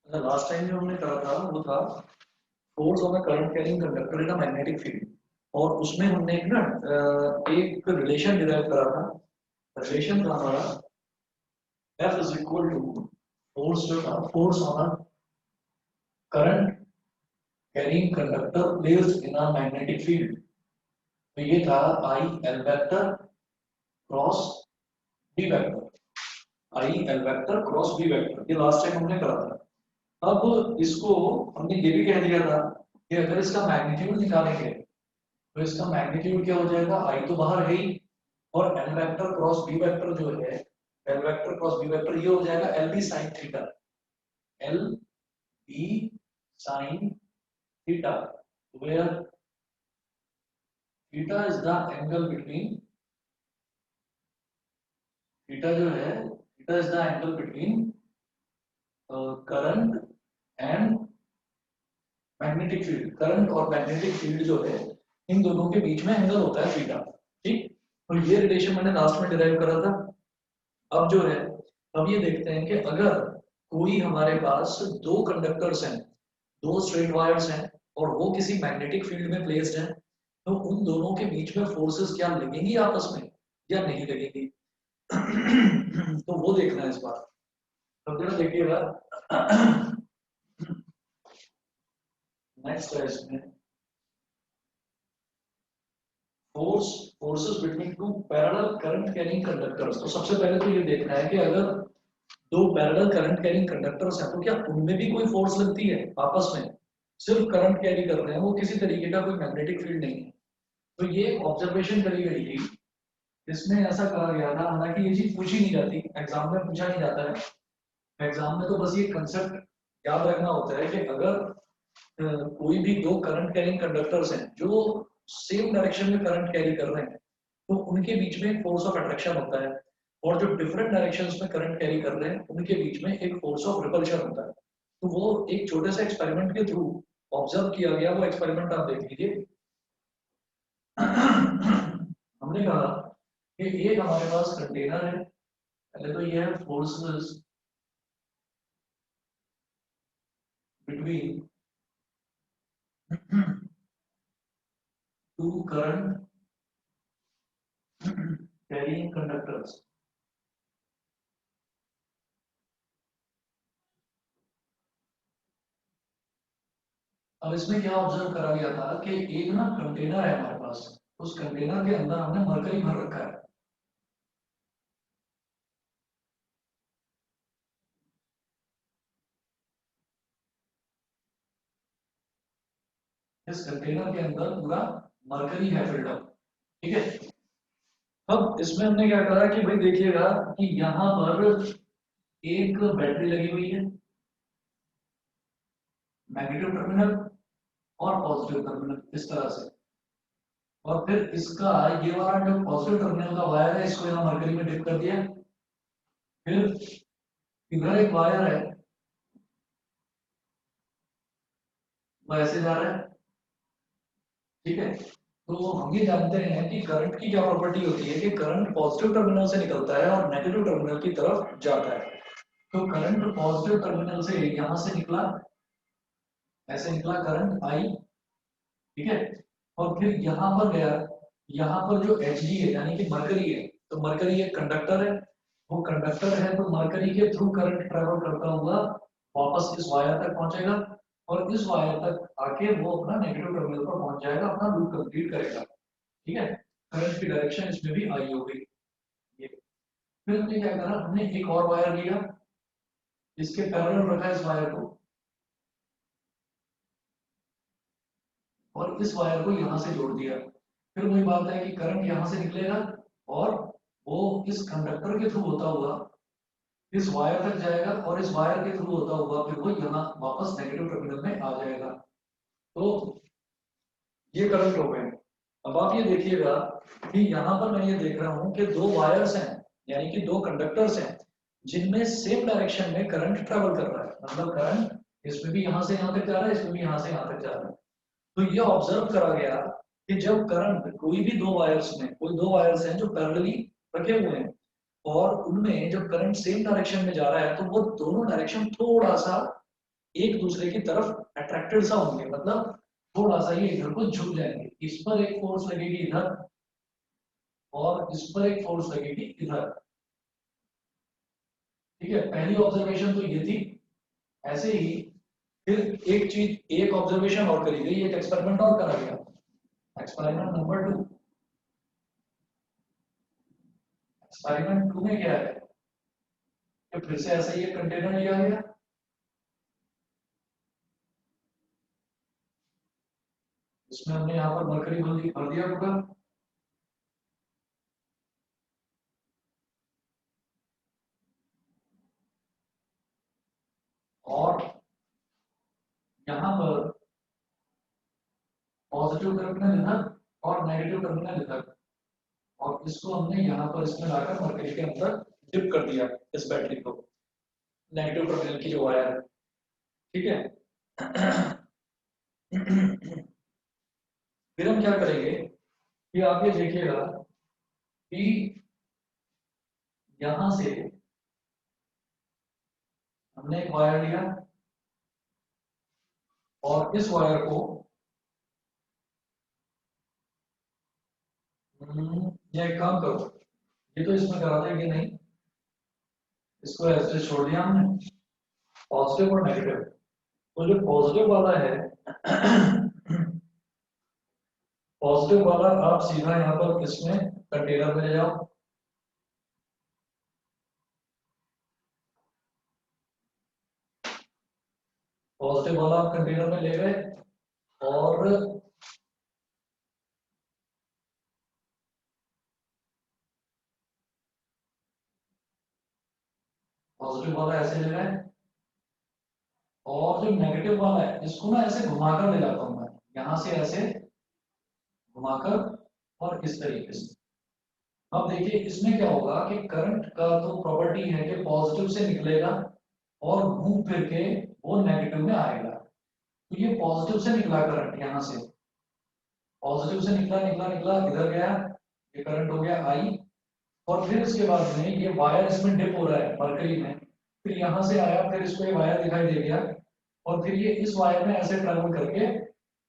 Last time जो हमने करा था वो था force of the current carrying conductor in a magnetic field. और उसमें हमने एक रिलेशन डिराइव करा था। रिलेशन था हमारा F is equal to force जो था force on a current carrying conductor placed in a magnetic field. तो ये था I L vector cross B vector. I L vector cross B vector ये लास्ट टाइम हमने करा था। अब इसको हमने ये भी कह दिया था कि अगर इसका मैग्नीट्यूड निकालेंगे तो इसका मैग्नीट्यूड क्या हो जाएगा, आई तो बाहर है ही, और L vector cross B vector जो है, L vector cross B vector ये हो जाएगा L B sine theta. L B sine theta, where theta is the angle between, theta जो है theta is the angle between current and magnetic field. Current और magnetic field जो है इन दोनों के बीच में एंगल होता है थीटा। ठीक, तो ये रिलेशन मैंने लास्ट में डिराइव करा था। अब जो है, अब ये देखते हैं कि अगर कोई हमारे पास दो कंडक्टर्स हैं, दो स्ट्रेट वायर्स हैं, और वो किसी मैग्नेटिक फील्ड में प्लेस्ड हैं, तो उन दोनों के बीच में फोर्सेस क्या लगेंगी आपस में या नहीं लगेंगी। तो वो देखना है इस बार। तो जरा देखिएगा, नेक्स्ट है इसमें forces between two parallel current carrying conductors. तो सबसे पहले तो ये देखना है कि अगर दो पैरेलल करंट कैरिंग कंडक्टर्स हैं तो क्या उनमें भी कोई फोर्स लगती है आपस में। सिर्फ करंट कैरी कर रहे हैं, वो किसी तरीके का कोई मैग्नेटिक फील्ड नहीं है। तो ये ऑब्जर्वेशन करी गई थी, इसमें ऐसा कहा गया था। हालांकि ये चीज पूछी नहीं जाती, एग्जाम में पूछा नहीं जाता है। एग्जाम में तो बस ये कंसेप्ट याद रखना होता है कि अगर कोई भी दो करंट कैरिंग कंडक्टर्स हैं जो सेम डायरेक्शन में करंट कैरी कर रहे हैं, तो उनके बीच में एक फोर्स ऑफ अट्रैक्शन होता है। और जो डिफरेंट डायरेक्शंस में करंट कैरी कर रहे हैं उनके बीच में एक फोर्स ऑफ रिपल्शन होता है। तो वो एक छोटे से एक्सपेरिमेंट के थ्रू ऑब्जर्व किया गया। वो एक्सपेरिमेंट आप देख लीजिए। हमने कहा कि एक हमारे पास कंटेनर है। पहले तो ये है forces between to current carrying conductors. अब इसमें क्या ऑब्जर्व करा गया था कि एक ना कंटेनर है हमारे पास, उस कंटेनर के अंदर हमने मरकरी भर रखा है। इस कंटेनर के अंदर पूरा मरकरी है फिल्डअप। ठीक है, अब इसमें हमने क्या करा कि भाई देखिएगा कि यहाँ पर एक बैटरी लगी हुई है, नेगेटिव टर्मिनल और पॉजिटिव टर्मिनल इस तरह से। और फिर इसका ये वाला जो पॉजिटिव टर्मिनल का वायर है इसको यहाँ मरकरी में डिप कर दिया। फिर इधर एक वायर है, वो ऐसे जा रहा है। ठीक है, तो हम ये जानते हैं कि करंट की क्या प्रॉपर्टी होती है कि करंट पॉजिटिव टर्मिनल से निकलता है और नेगेटिव टर्मिनल की तरफ जाता है। तो करंट पॉजिटिव टर्मिनल से यहां से निकला, ऐसे निकला करंट आई। ठीक है, और फिर यहां पर गया। यहां पर जो एच है यानी कि मरकरी है, तो मरकरी एक कंडक्टर है। वो कंडक्टर है तो मरकरी के थ्रू करंट ट्रेवल करता हुआ वापस इस वायर तक पहुंचेगा, और इस वायर तक आके वो अपना नेगेटिव टर्मिनल पर पहुंच जाएगा, अपना लूप कंप्लीट करेगा। ठीक है, करंट की डायरेक्शन इसमें भी आई हो गई। ये फिर हमने क्या करा, हमने एक और वायर लिया, इसके पैरेलल रखा इस वायर को, और इस वायर को यहां से जोड़ दिया। फिर वही बात है कि करंट यहां से निकलेगा और वो इस कंडक्टर के थ्रू होता हुआ इस वायर तक जाएगा, और इस वायर के थ्रू होता हुआ फिर वो यहाँ वापस नेगेटिव टर्मिनल में आ जाएगा। तो ये करंट हो गए। अब आप ये देखिएगा कि यहाँ पर मैं ये देख रहा हूँ कि दो वायर्स हैं, यानी कि दो कंडक्टर्स हैं जिनमें सेम डायरेक्शन में करंट ट्रेवल कर रहा है। मतलब करंट इसमें भी यहाँ से यहाँ तक जा रहा है, इसमें भी यहाँ से यहाँ तक जा रहा है। तो ये ऑब्जर्व करा गया कि जब करंट कोई भी दो वायर्स में, कोई दो वायर्स हैं जो पैरेलली रखे हुए हैं, और उनमें जब करंट सेम डायरेक्शन में जा रहा है तो वो दोनों डायरेक्शन थोड़ा सा एक दूसरे की तरफ अट्रैक्टेड सा होंगे, मतलब थोड़ा सा ये इधर को झुक जाएंगे। इस पर एक फोर्स लगेगी इधर और इस पर एक फोर्स लगेगी इधर। ठीक है, पहली ऑब्जर्वेशन तो ये थी। ऐसे ही फिर एक चीज, एक ऑब्जर्वेशन और करी गई, एक एक्सपेरिमेंट और करा गया। Experiment number 2। एक्सपेरिमेंट 2 में क्या है कि फिर से ऐसा ही एक कंटेनर लिया गया, इसमें हमने यहाँ पर मरकरी भर दिया पूरा, और यहाँ पर पॉजिटिव टर्मिनल इधर और नेगेटिव टर्मिनल इधर, और इसको हमने यहाँ पर इसमें लाकर मरकरी के अंदर डिप कर दिया इस बैटरी को, नेगेटिव टर्मिनल की जो वायर है। ठीक है। फिर हम क्या करेंगे कि आप ये देखिएगा कि यहां से हमने एक वायर लिया और इस वायर को ये एक काम करो, ये तो इसमें करा था कि नहीं, इसको ऐसे छोड़ दिया हमने, पॉजिटिव और नेगेटिव। तो जो पॉजिटिव वाला है पॉजिटिव वाला आप सीधा यहाँ पर इसमें कंटेनर में ले जाओ, पॉजिटिव वाला आप कंटेनर में ले गए और पॉजिटिव वाला ऐसे ले गए, और जो नेगेटिव वाला है इसको ना ऐसे घुमाकर ले जाता हूं मैं, यहां से ऐसे घुमाकर और इस तरीके से। अब देखिए इसमें क्या होगा कि करंट का तो प्रॉपर्टी है कि पॉजिटिव से निकलेगा और घूम फिर के वो नेगेटिव में आएगा। तो ये पॉजिटिव से निकला करंट, यहां से पॉजिटिव से निकला निकला निकला इधर गया, ये करंट हो गया आई, और फिर इसके बाद में ये वायर इसमें डिप हो रहा है मरकरी में, फिर यहां से आया, फिर इसको ये वायर दिखाई दे गया, और फिर ये इस वायर में ऐसे ट्रेवल करके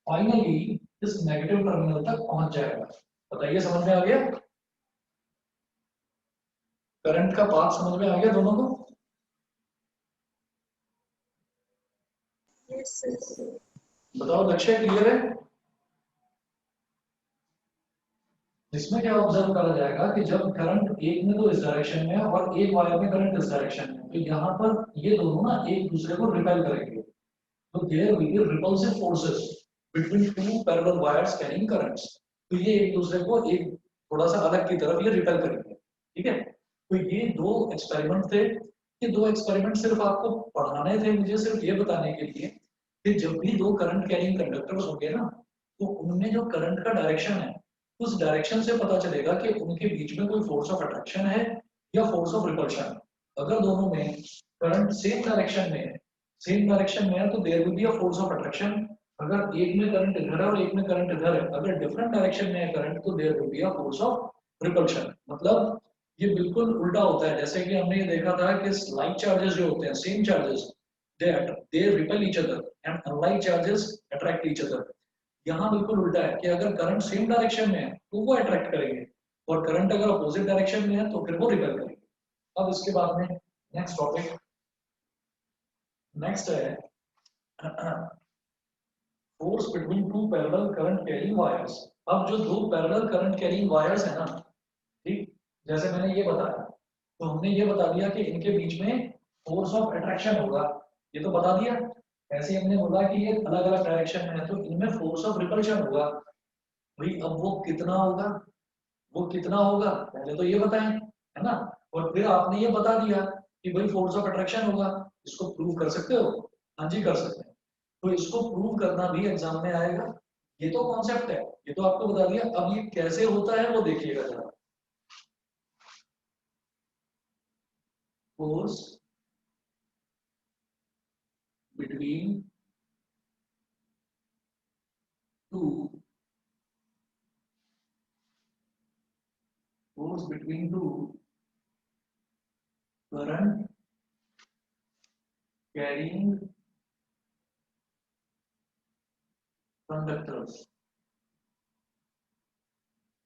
फाइनली इस नेगेटिव टर्मिनल तक पहुंच जाएगा। बताइए समझ में आ गया? करंट का पाथ समझ में आ गया दोनों को? Yes, sir. बताओ, लक्ष्य क्लियर है? इसमें क्या ऑब्जर्व करा जाएगा कि जब करंट एक में तो इस डायरेक्शन में और एक वायर में करंट इस डायरेक्शन में, तो यहाँ पर ये दोनों ना एक दूसरे को रिपेल करेंगे। तो there will be repulsive forces between two parallel wires carrying currents. तो ये एक दूसरे को एक थोड़ा सा अलग की तरफ ये रिपेल करेंगे। ठीक है, तो ये दो एक्सपेरिमेंट थे। ये दो एक्सपेरिमेंट सिर्फ आपको पढ़ाने थे, मुझे सिर्फ ये बताने के लिए कि जब भी दो करंट कैरिंग कंडक्टर्स होंगे ना, तो उनमें जो करंट का डायरेक्शन है उस डायरेक्शन से पता चलेगा कि उनके बीच में कोई फोर्स ऑफ अट्रैक्शन है या फोर्स ऑफ रिपल्शन। अगर दोनों में करंट सेम डायरेक्शन में है तो there will be a force of attraction. अगर एक में करंट इधर है और एक में करंट इधर है, अगर डिफरेंट डायरेक्शन में है करंट, तो there will be a force of repulsion. मतलब ये बिल्कुल उल्टा होता है, जैसे कि हमने ये देखा था कि लाइक चार्जेस जो होते हैं, same charges, they repel each other and unlike charges attract each other. यहाँ बिल्कुल उल्टा है कि अगर करंट सेम डायरेक्शन में है तो वो अट्रैक्ट करेंगे, और करंट अगर अपोजिट डायरेक्शन में है तो फिर वो रिपेल करेंगे। अब इसके बाद में नेक्स्ट टॉपिक, नेक्स्ट है force between two parallel current carrying wires. अब जो दो पैरेलल करंट कैरिंग वायर्स है ना, ठीक, जैसे मैंने ये बताया, तो हमने ये बता दिया कि इनके बीच में फोर्स ऑफ अट्रैक्शन होगा, ये तो बता दिया। ऐसे ही हमने बोला कि ये अलग अलग डायरेक्शन में है तो इनमें फोर्स ऑफ रिपल्शन होगा। भाई अब वो कितना होगा, वो कितना होगा पहले तो ये बताएं, है ना? और फिर आपने ये बता दिया कि भाई फोर्स ऑफ अट्रैक्शन होगा। इसको प्रूव कर सकते हो? हाँ जी, कर सकते हैं। तो इसको प्रूव करना भी एग्जाम में आएगा। ये तो कॉन्सेप्ट है, ये तो आपको बता दिया, अब ये कैसे होता है वो देखिएगा जरा। Force between two force between two current carrying conductors,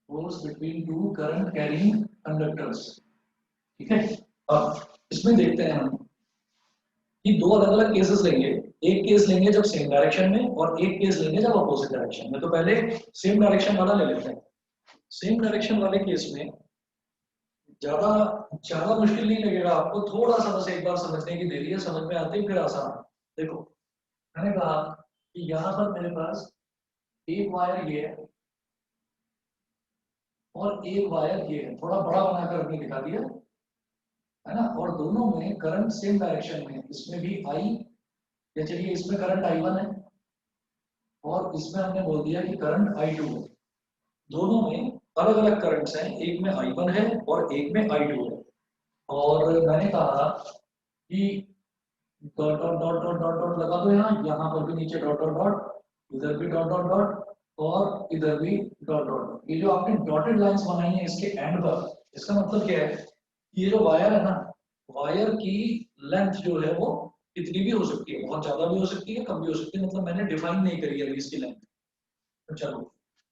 force between two current carrying conductors। ठीक है, अब इसमें देखते हैं हम कि दो अलग अलग केसेस लेंगे। एक केस लेंगे जब सेम डायरेक्शन में और एक केस लेंगे जब अपोजिट डायरेक्शन में। तो पहले सेम डायरेक्शन वाला ले लेते हैं। सेम डायरेक्शन वाले केस में ज्यादा ज्यादा मुश्किल नहीं लगेगा आपको, थोड़ा सा बस एक बार समझने की देरी है, समझ में आते ही फिर आसान। देखो मैंने कहा कि यहाँ पर मेरे पास एक वायर ये है और एक वायर ये है, थोड़ा बड़ा बनाकर अपने दिखा दिया है ना, और दोनों में करंट सेम डायरेक्शन में, इसमें भी आई, या चलिए इसमें करंट I1 है और इसमें हमने बोल दिया कि करंट I2 है। दोनों में अलग अलग करंट्स हैं, एक में I1 है और एक में I2 है। और मैंने कहा कि dot dot dot dot dot dot लगा दो, यहाँ पर भी नीचे डॉट डॉट डॉट, इधर भी डॉट डॉट डॉट और इधर भी डॉट डॉट डॉट। ये जो आपने डॉटेड लाइंस बनाई है इसके एंड पर, इसका मतलब क्या है, ये जो वायर है ना, वायर की लेंथ जो है वो कितनी भी हो सकती है, बहुत ज्यादा भी हो सकती है, कम भी हो सकती है, मतलब मैंने डिफाइन नहीं करी है इसकी लेंथ। तो चलो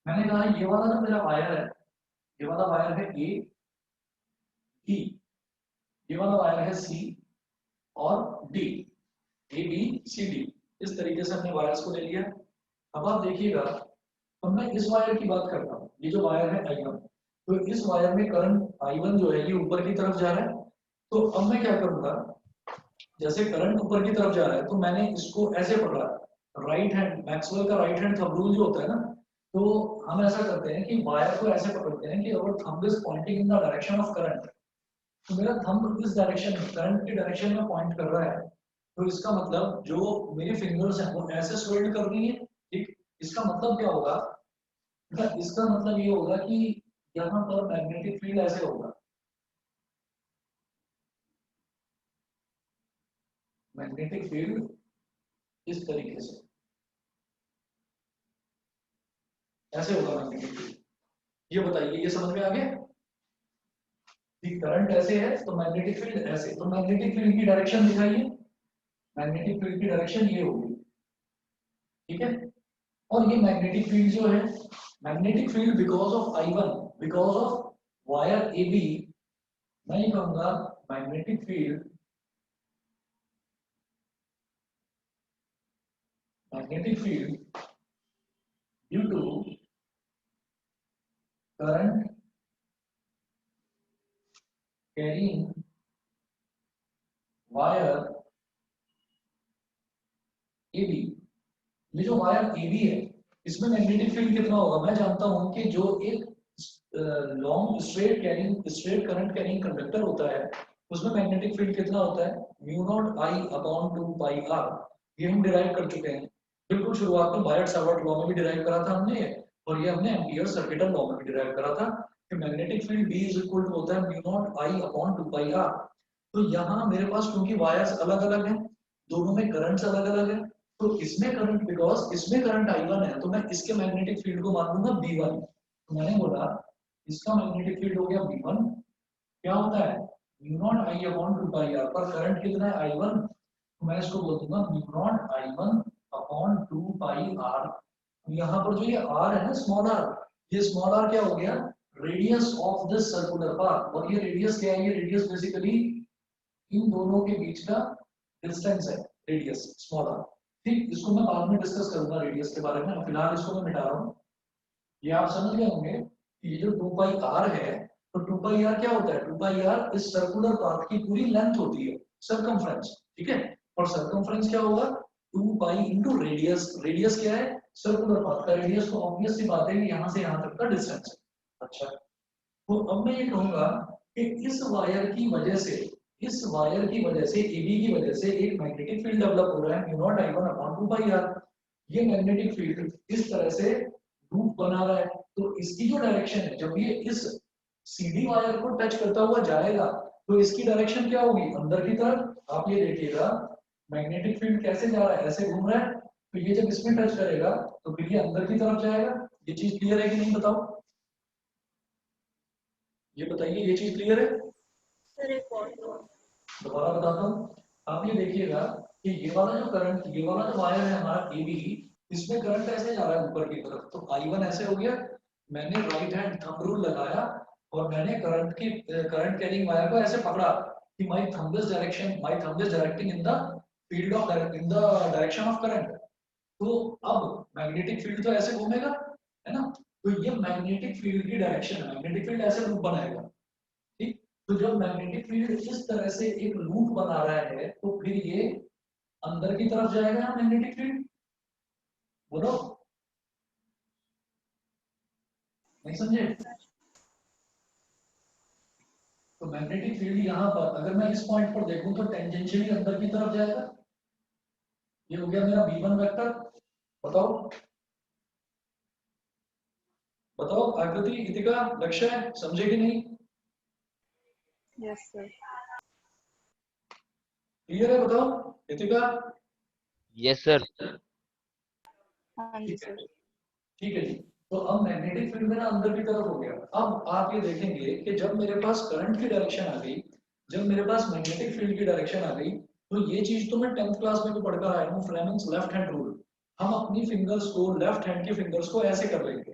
मैंने कहा ये वाला ना मेरा वायर है, ये वाला वायर है ए बी, ये वाला वायर है सी और D, A B C D. इस तरीके से हमने वायर्स को ले लिया। अब आप देखिएगा, अब मैं इस वायर की बात करता हूँ, ये जो वायर है I1, तो इस वायर में करंट I1 जो है ये ऊपर की तरफ जा रहा है। तो अब मैं क्या करूंगा, जैसे करंट ऊपर की तरफ जा रहा है तो मैंने इसको ऐसे पकड़ा, राइट हैंड, मैक्सवेल का राइट हैंड थंब रूल जो होता है ना, तो हम ऐसा करते हैं कि वायर को ऐसे पकड़ते हैं कि अगर thumb is pointing in the direction of current, तो मेरा थंब इस डायरेक्शन में, करंट की डायरेक्शन में पॉइंट कर रहा है, तो इसका मतलब जो मेरी फिंगर्स हैं वो ऐसे स्वेल्ड कर रही है। ठीक, इसका मतलब क्या होगा, इसका मतलब ये होगा कि यहाँ पर मैग्नेटिक फील्ड ऐसे होगा, मैग्नेटिक फील्ड इस तरीके से ऐसे होगा मैग्नेटिक फील्ड। ये बताइए, ये समझ में आ गया कि करंट ऐसे है तो मैग्नेटिक फील्ड ऐसे, तो मैग्नेटिक फील्ड की डायरेक्शन दिखाइए, मैग्नेटिक फील्ड की डायरेक्शन ये होगी। ठीक है, और ये मैग्नेटिक फील्ड जो है, magnetic field because of I1, because of wire AB, मैं ये कहूंगा magnetic field, magnetic field due to current carrying wire AB। ये जो वायर AB है इसमें मैग्नेटिक फील्ड कितना होगा, मैं जानता हूं कि जो एक long straight current carrying conductor होता है उसमें मैग्नेटिक फील्ड कितना होता है, mu naught I upon 2 pi R। ये हम डिराइव कर चुके हैं, बिल्कुल शुरुआत में बायट सावर्ट लॉ में भी डिराइव करा था हमने, और ये हमने एम्पियर सर्किटल लॉ में भी डिराइव करा था कि magnetic field B is equal to होता है mu naught I upon 2 pi R। तो यहाँ मेरे पास क्योंकि वायर्स अलग अलग हैं, दोनों में करंट्स अलग अलग है, तो इसमें करंट, बिकॉज इसमें करंट I1 है तो मैं इसके मैग्नेटिक फील्ड को मान लूंगा B1। तो मैंने बोला इसका मैग्नेटिक फील्ड हो गया B1, क्या होता है mu naught I upon 2 pi R, पर करंट कितना है I1, तो मैं इसको बोल दूंगा mu naught I1 upon 2 pi R। यहाँ पर जो ये R है ना, स्मॉल r, ये स्मॉल r क्या हो गया, radius of this circular path. और ये रेडियस क्या है, ये रेडियस बेसिकली इन दोनों के बीच का डिस्टेंस है, रेडियस स्मॉल r। ठीक, इसको मैं बाद में डिस्कस करूंगा रेडियस के बारे में, फिलहाल इसको मैं मिटा रहा हूँ। ये आप समझ गए होंगे कि ये जो 2 पाई r है, तो 2 पाई r क्या होता है, 2 पाई r इस सर्कुलर पाथ की पूरी लेंथ होती है, सर्कमफ्रेंस। ठीक है, और सर्कमफ्रेंस क्या होगा, 2 पाई इनटू रेडियस, रेडियस क्या है, सर्कुलर पाथ का रेडियस, तो ऑब्वियस सी बात है कि यहाँ से यहाँ तक का डिस्टेंस है। अच्छा, तो अब मैं ये कहूंगा कि इस वायर की वजह से, इस वायर की वजह से, AB की वजह से एक मैग्नेटिक फील्ड डेवलप हो रहा है mu naught I1 upon 2 pi R। ये मैग्नेटिक फील्ड इस तरह से लूप बना रहा है, तो इसकी जो डायरेक्शन है, जब ये इस CD वायर को टच करता हुआ जाएगा तो इसकी डायरेक्शन क्या होगी, अंदर की तरफ। आप ये देखिएगा मैग्नेटिक फील्ड कैसे जा रहा है, ऐसे घूम रहा है, तो ये जब इसमें टच करेगा तो फिर ये अंदर की तरफ जाएगा। ये चीज क्लियर है कि नहीं, बताओ, ये बताइए, ये चीज क्लियर है। सर एक और दोबारा बताता हूँ, आप ये देखिएगा कि ये वाला जो करंट, ये वाला जो वायर है हमारा AB, इसमें करंट ऐसे जा रहा है ऊपर की तरफ, तो I1 ऐसे हो गया। मैंने राइट हैंड थंब रूल लगाया और मैंने करंट कैरिंग वायर को ऐसे पकड़ा कि my thumb is directing in the field of in the direction of current. तो अब मैग्नेटिक फील्ड तो ऐसे घूमेगा, है ना, तो ये मैग्नेटिक फील्ड की डायरेक्शन है, मैग्नेटिक फील्ड ऐसे लूप बनाएगा। ठीक, तो जब मैग्नेटिक फील्ड इस तरह से एक लूप बना रहा है तो फिर ये अंदर की तरफ जाएगा ना मैग्नेटिक फील्ड, बोलो, नहीं समझे? तो मैग्नेटिक फील्ड यहाँ पर अगर मैं इस पॉइंट पर देखूं तो टेंजेंशियली अंदर की तरफ जाएगा। ये हो गया मेरा V1 वेक्टर। बताओ बताओ आकृति, इतिका, लक्ष्य समझे कि नहीं? Yes sir. क्लियर है? बताओ इतिका। Yes sir. हाँ जी ठीक है, सर। ठीक है जी। तो अब मैग्नेटिक फील्ड में ना अंदर की तरफ हो गया। अब आप ये देखेंगे कि जब मेरे पास करंट की डायरेक्शन आ गई, जब मेरे पास मैग्नेटिक फील्ड की डायरेक्शन आ गई, तो ये चीज तो मैं 10th क्लास में भी पढ़कर आया हूँ, फ्लेमिंग्स लेफ्ट हैंड रूल। हम अपनी फिंगर्स को, लेफ्ट हैंड की फिंगर्स को ऐसे कर लेंगे।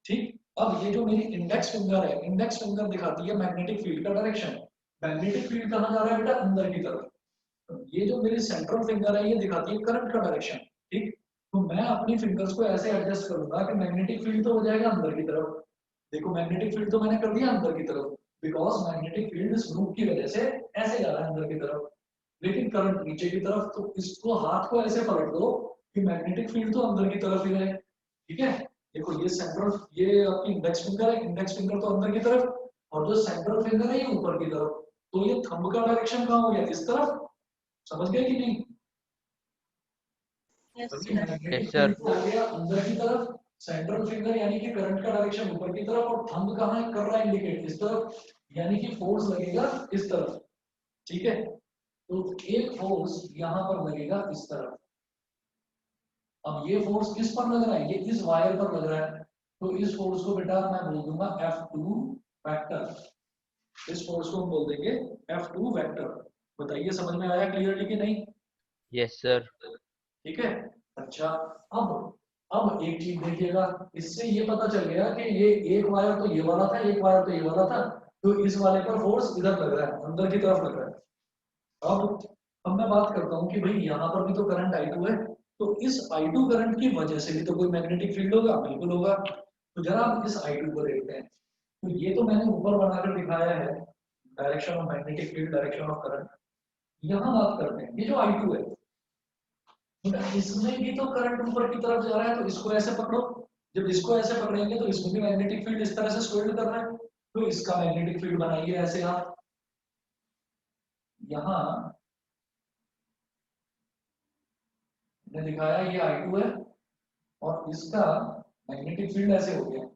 ठीक, अब ये जो मेरी इंडेक्स फिंगर है, इंडेक्स फिंगर दिखाती है मैग्नेटिक फील्ड का डायरेक्शन। मैग्नेटिक फील्ड कहाँ जा रहा है बेटा? अंदर की तरफ। ये जो मेरी सेंट्रल फिंगर है ये दिखाती है करंट का डायरेक्शन। ठीक, तो मैं अपनी फिंगर्स को ऐसे एडजस्ट करूंगा कि मैग्नेटिक फील्ड तो हो जाएगा अंदर की तरफ। देखो मैग्नेटिक फील्ड तो मैंने कर दिया अंदर की तरफ, बिकॉज मैग्नेटिक फील्ड इस लूप की वजह से ऐसे जा रहा है अंदर की तरफ, लेकिन करंट नीचे की तरफ। तो इसको हाथ को ऐसे पलट दो कि मैग्नेटिक फील्ड तो अंदर की तरफ ही रहे। ठीक है, देखो ये सेंट्रल, ये आपकी इंडेक्स फिंगर है, इंडेक्स फिंगर तो अंदर की तरफ, और जो सेंट्रल फिंगर है ये ऊपर की तरफ। तो ये थंब का डायरेक्शन कहाँ हो गया? इस तरफ। समझ गए कि नहीं? यस अभी sir. Magnetic yes sir. Field हो गया अंदर की तरफ, सेंट्रल फिंगर यानी कि करंट का डायरेक्शन ऊपर की तरफ, और थंब कहाँ कर रहा है इंडिकेट? इस तरफ, यानी कि फोर्स लगेगा इस तरफ। ठीक है, तो एक फोर्स यहाँ पर लगेगा इस तरफ। अब ये फोर्स किस पर लग रहा है? ये इस वायर पर लग रहा है। तो इस फोर्स को बेटा मैं बोल दूंगा F2 वेक्टर। इस फोर्स को हम बोल देंगे F2 वेक्टर। बताइए समझ में आया क्लियरली कि नहीं? Yes sir. ठीक है, अच्छा। अब एक चीज देखिएगा, इससे ये पता चल गया कि ये एक वायर तो ये वाला था, एक वायर तो ये वाला था, तो इस वाले पर फोर्स इधर लग रहा है, अंदर की तरफ लग रहा है। अब मैं बात करता हूँ कि भाई यहाँ पर भी तो करंट I2 है, तो इस I2 करंट की वजह से भी तो कोई मैग्नेटिक फील्ड होगा, बिल्कुल होगा। तो जरा आप इस I2 को देखते हैं। तो ये तो मैंने ऊपर बनाकर दिखाया है, direction of magnetic field, direction of current. यहाँ बात करते हैं ये जो I2 है, इसमें भी तो करंट ऊपर की तरफ जा रहा है, तो इसको ऐसे पकड़ो। जब इसको ऐसे पकड़ेंगे तो इसमें भी मैग्नेटिक फील्ड इस तरह से स्वेल्ड कर रहा है, तो इसका मैग्नेटिक फील्ड बनाइए ऐसे आप। यहाँ मैंने दिखाया ये I2 है और इसका मैग्नेटिक फील्ड ऐसे हो गया।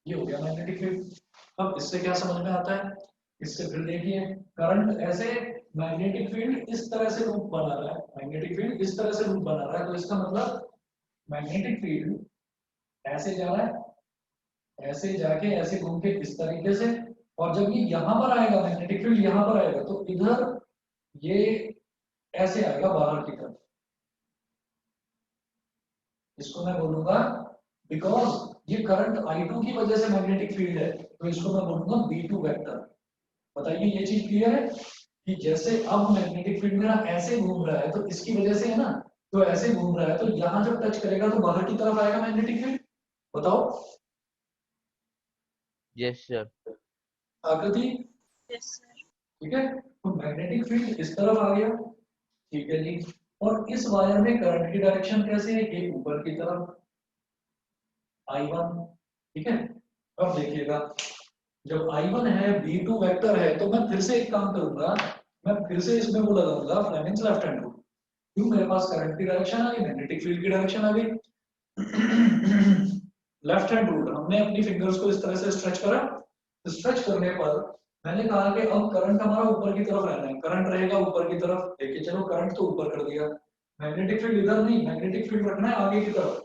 ये हो गया मैग्नेटिक फील्ड। अब इससे क्या समझ में आता है? इससे फिर देखिए, करंट ऐसे, मैग्नेटिक फील्ड इस तरह से लूप बना रहा है, मैग्नेटिक फील्ड इस तरह से लूप बना रहा है, तो इसका मतलब मैग्नेटिक फील्ड ऐसे जा रहा है, ऐसे जाके ऐसे घूम के इस तरीके से, और जब ये यहां पर आएगा, मैग्नेटिक फील्ड यहां पर आएगा, तो इधर ये ऐसे आएगा बाहर की तरफ। इसको मैं बोलूंगा, बिकॉज ये करंट I2 की वजह से मैग्नेटिक फील्ड है, तो इसको मैं बोलूंगा B2 वेक्टर। बताइए ये चीज क्लियर है कि जैसे अब मैग्नेटिक फील्ड मेरा ऐसे घूम रहा है, तो इसकी वजह से है ना, तो ऐसे घूम रहा है, तो यहां जब टच करेगा तो बाहर की तरफ आएगा मैग्नेटिक फील्ड। बताओ यस सर। आकृति। Yes sir. ठीक है, तो मैग्नेटिक फील्ड इस तरफ आ गया। ठीक है जी, और इस वायर में करंट की डायरेक्शन कैसे है? एक ऊपर की तरफ I1। ठीक है, अब देखिएगा, जब I1 है, B2 वेक्टर है, तो मैं फिर से एक काम करूंगा, मैं फिर से इसमें वो लगाऊंगा फ्लेमिंग्स लेफ्ट हैंड रूल। क्यों? मेरे पास करंट की डायरेक्शन आ गई, मैग्नेटिक फील्ड की डायरेक्शन आ गई। लेफ्ट हैंड रूल, हमने अपनी फिंगर्स को इस तरह से स्ट्रेच करा, स्ट्रेच करने पर मैंने कहा कि अब करंट हमारा ऊपर की तरफ रहना है, करंट रहेगा ऊपर की तरफ। देखिए चलो, करंट तो ऊपर कर दिया, मैग्नेटिक फील्ड इधर नहीं, मैग्नेटिक फील्ड रखना है आगे की तरफ।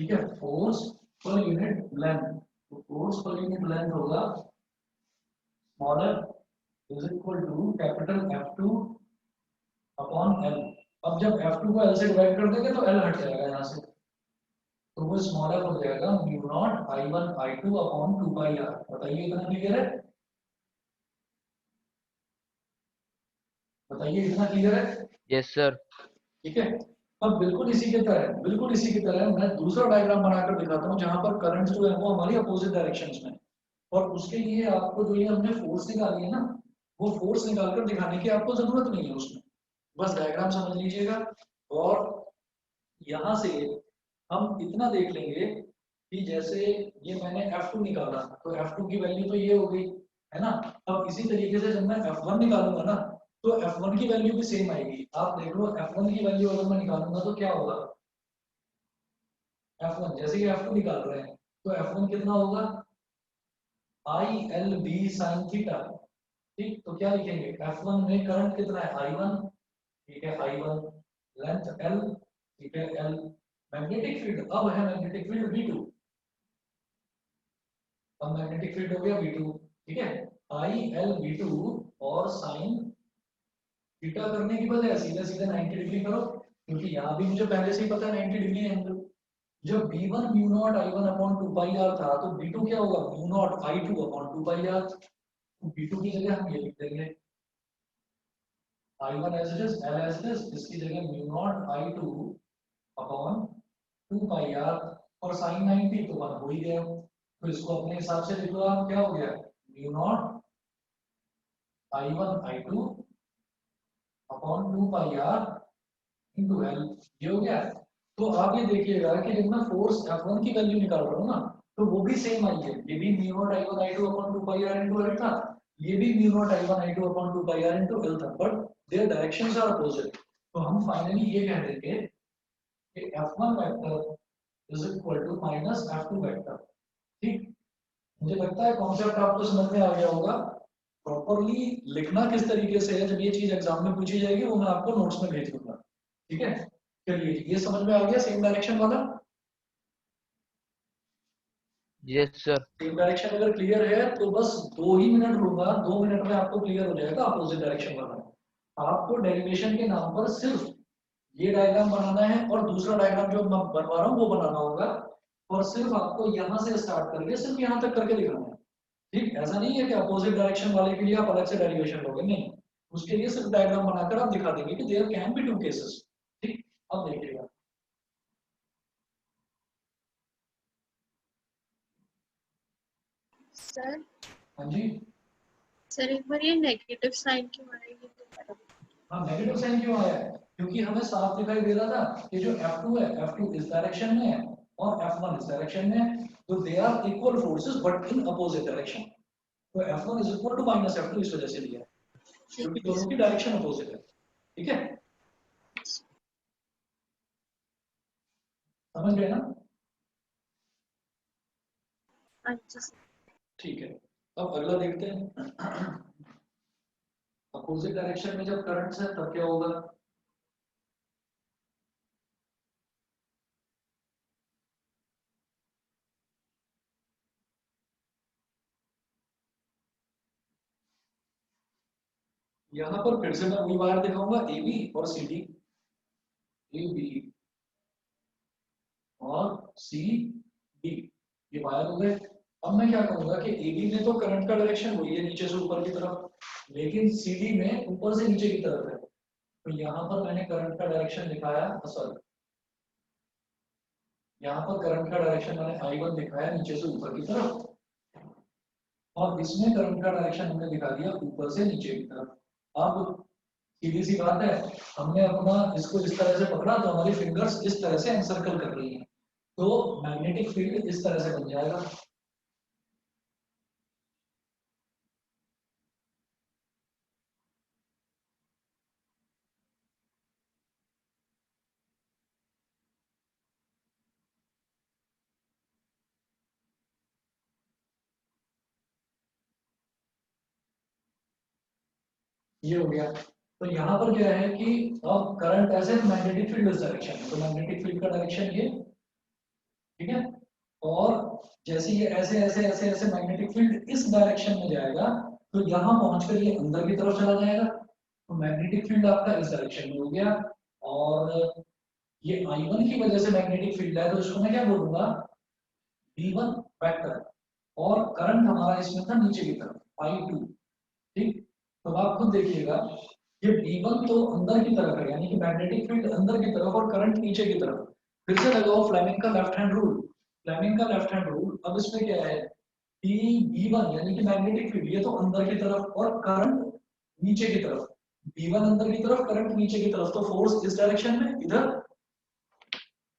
ठीक है, फोर्स पर यूनिट लेंथ, तो फोर्स पर यूनिट लेंथ होगा smaller is equal to capital F2 upon L। अब जब F2 को L से डिवाइड कर देंगे तो L हट जाएगा यहाँ से, तो वो स्मॉलर हो जाएगा mu naught I1 I2 upon 2 pi r। बताइए इतना क्लियर है? बताइए इतना क्लियर है? Yes, sir. ठीक है। अब बिल्कुल इसी की तरह, बिल्कुल इसी की तरह मैं दूसरा डायग्राम बनाकर दिखाता हूँ जहां पर करंट जो है वो हमारी अपोजिट डायरेक्शंस में, और उसके लिए आपको जो ये हमने फोर्स निकाली है ना, वो फोर्स निकालकर दिखाने की आपको जरूरत नहीं है उसमें, बस डायग्राम समझ लीजिएगा। और यहाँ से हम इतना देख लेंगे कि जैसे ये मैंने F2 निकाला तो F2 की वैल्यू तो ये हो गई है ना। अब इसी तरीके से जब मैं F1 निकालूंगा ना तो F1 की वैल्यू भी सेम आएगी। आप देख लो F1 की वैल्यू अगर मैं निकालूंगा तो क्या होगा, F1 जैसे कि F2 निकाल रहे हैं तो F1 कितना होगा, ILB sin थीटा। ठीक, तो क्या लिखेंगे, F1 में करंट कितना है I1, ठीक है I1, लेंथ L, ठीक है L, मैग्नेटिक फील्ड अब है मैग्नेटिक फील्ड V2, अब मैग्नेटिक फील्ड हो गया V2, ठीक है ILV2 और साइन थीटा करने की बजाय सीधे सीधे 90 डिग्री करो, क्योंकि यहाँ भी मुझे पहले से ही पता है 90 डिग्री एंगल। जब V1 mu naught I1 upon 2 pi r था तो V2 क्या होगा, mu naught I2 upon 2 pi r। तो V2 की जगह हम ये लिख देंगे I1 as it is, L as it is, इसकी जगह mu naught I2 upon 2 pi r, और साइन 90 तो 1 हो ही गया, तो इसको अपने हिसाब से लिख लो आप, क्या हो गया mu naught I1 I2 upon 2 pi r into L, ये हो गया। तो आप ये देखिएगा कि जब मैं फोर्स F1 की वैल्यू निकाल रहा हूँ ना तो वो भी सेम आई है, ये भी mu naught I1 I2 upon 2 pi r into L था, ये भी mu naught I1 I2 upon 2 pi r into L था, but their directions are opposite. तो हम फाइनली ये कह देंगे कि F1 vector is equal to minus F2 vector. ठीक, मुझे लगता है कॉन्सेप्ट आपको समझ में आ गया होगा। प्रॉपरली लिखना किस तरीके से है जब ये चीज एग्जाम में पूछी जाएगी वो मैं आपको नोट्स में भेज दूंगा, ठीक है। चलिए ये समझ में आ गया सेम डायरेक्शन वाला, Yes, sir. सेम डायरेक्शन अगर क्लियर है तो बस 2 ही मिनट लूंगा, 2 मिनट में आपको क्लियर हो जाएगा अपोजिट डायरेक्शन वाला। आपको डेरिवेशन के नाम पर सिर्फ ये डायग्राम बनाना है और दूसरा डायग्राम जो मैं बनवा रहा हूँ वो बनाना होगा, और सिर्फ आपको यहाँ से स्टार्ट करके सिर्फ यहाँ तक करके दिखाना है। ठीक, ऐसा नहीं है कि अपोजिट डायरेक्शन वाले के लिए आप अलग से डेरिवेशन लोगे, नहीं, उसके लिए सिर्फ डायग्राम बनाकर आप दिखा देंगे कि देयर कैन बी 2 केसेस। ठीक, अब देखिएगा सर। हाँ जी। सर एक बार ये नेगेटिव साइन क्यों आएगी दोबारा? हाँ, नेगेटिव साइन क्यों आया है, क्योंकि हमें साफ दिखाई दे रहा था कि जो F2 है F2 इस डायरेक्शन में है और F1 इस डायरेक्शन में है, तो they are equal forces but in opposite direction. तो F1 is equal to minus F2 इस वजह से दिया है क्योंकि दोनों की डायरेक्शन अपोजिट है। ठीक है, समझ गए ना? अच्छा सर। ठीक है, अब अगला देखते हैं। अपोजिट डायरेक्शन में जब करंट्स है तब क्या होगा, यहाँ पर फिर से मैं वही वायर दिखाऊंगा ए बी और सी डी, ए बी और सी डी, ये वायर हो गए। अब मैं क्या करूंगा कि ए बी में तो करंट का डायरेक्शन वही है नीचे से ऊपर की तरफ, लेकिन सी डी में ऊपर से नीचे की तरफ है, तो यहाँ पर मैंने करंट का डायरेक्शन दिखाया, सॉरी यहाँ पर करंट का डायरेक्शन मैंने I1 दिखाया नीचे से ऊपर की तरफ, और इसमें करंट का डायरेक्शन हमने दिखा दिया ऊपर से नीचे की तरफ। अब सीधी सी बात है, हमने अपना इसको इस तरह से पकड़ा तो हमारी फिंगर्स इस तरह से एनसर्कल कर रही हैं, तो मैग्नेटिक फील्ड इस तरह से बन जाएगा। ये हो गया, तो यहाँ पर क्या है कि अब करंट ऐसे मैग्नेटिक फील्ड इस डायरेक्शन है, तो मैग्नेटिक फील्ड का डायरेक्शन ये, ठीक है। और जैसे ये ऐसे ऐसे ऐसे ऐसे मैग्नेटिक फील्ड इस डायरेक्शन में जाएगा तो यहाँ पहुंचकर ये अंदर की तरफ चला जाएगा, तो मैग्नेटिक फील्ड आपका इस डायरेक्शन में हो गया। और ये I1 की वजह से मैग्नेटिक फील्ड है, तो इसको मैं क्या बोलूंगा, V1 वेक्टर। और करंट हमारा इसमें था नीचे की तरफ I2, ठीक। तो आप खुद देखिएगा, ये V1 तो अंदर की तरफ है, यानी कि मैग्नेटिक फील्ड अंदर की तरफ और करंट नीचे की तरफ। फिर से लगाओ फ्लेमिंग का लेफ्ट हैंड रूल, फ्लेमिंग का लेफ्ट हैंड रूल। अब इसमें क्या है कि V1 यानी कि मैग्नेटिक फील्ड ये तो अंदर की तरफ और करंट नीचे की तरफ, V1 अंदर की तरफ, करंट नीचे की तरफ, तो फोर्स इस डायरेक्शन में इधर।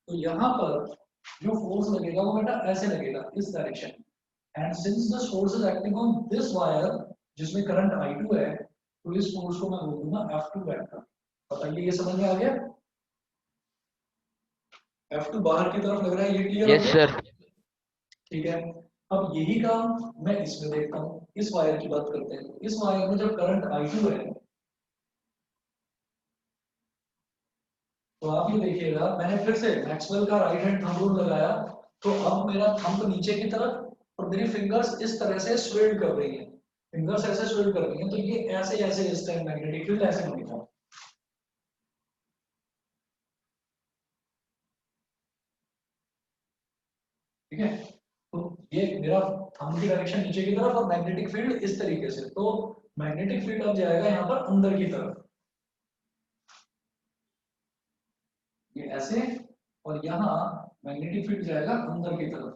तो यहाँ पर जो फोर्स लगेगा वो बेटा ऐसे लगेगा, इस direction. And since the force is acting on this wire जिसमें करंट I2 है, तो इस फोर्स को मैं बोल दूंगा F2 वेक्टर। बताइए ये समझ में आ गया? F2 बाहर की तरफ लग रहा है, ये क्लियर हो यस गया? सर। ठीक है। अब यही काम मैं इसमें देखता हूँ, इस वायर की बात करते हैं। इस वायर में जब करंट I2 है, तो आप ये देखिएगा, मैंने फिर से मैक्सवेल का राइट हैंड थंब रूल लगाया, तो अब मेरा थंब नीचे की तरफ और मेरी फिंगर्स इस तरह से स्वेल्ड कर रही है, फिंगर्स ऐसे स्वेल्ड कर रही हैं, तो ये ऐसे ऐसे इस टाइम मैग्नेटिक फील्ड ऐसे बनेगा। ठीक है। तो ये मेरा थंब की डायरेक्शन नीचे की तरफ और मैग्नेटिक फील्ड इस तरीके से, तो मैग्नेटिक फील्ड अब जाएगा यहाँ पर अंदर की तरफ, ये ऐसे, और यहाँ मैग्नेटिक फील्ड जाएगा अंदर की तरफ।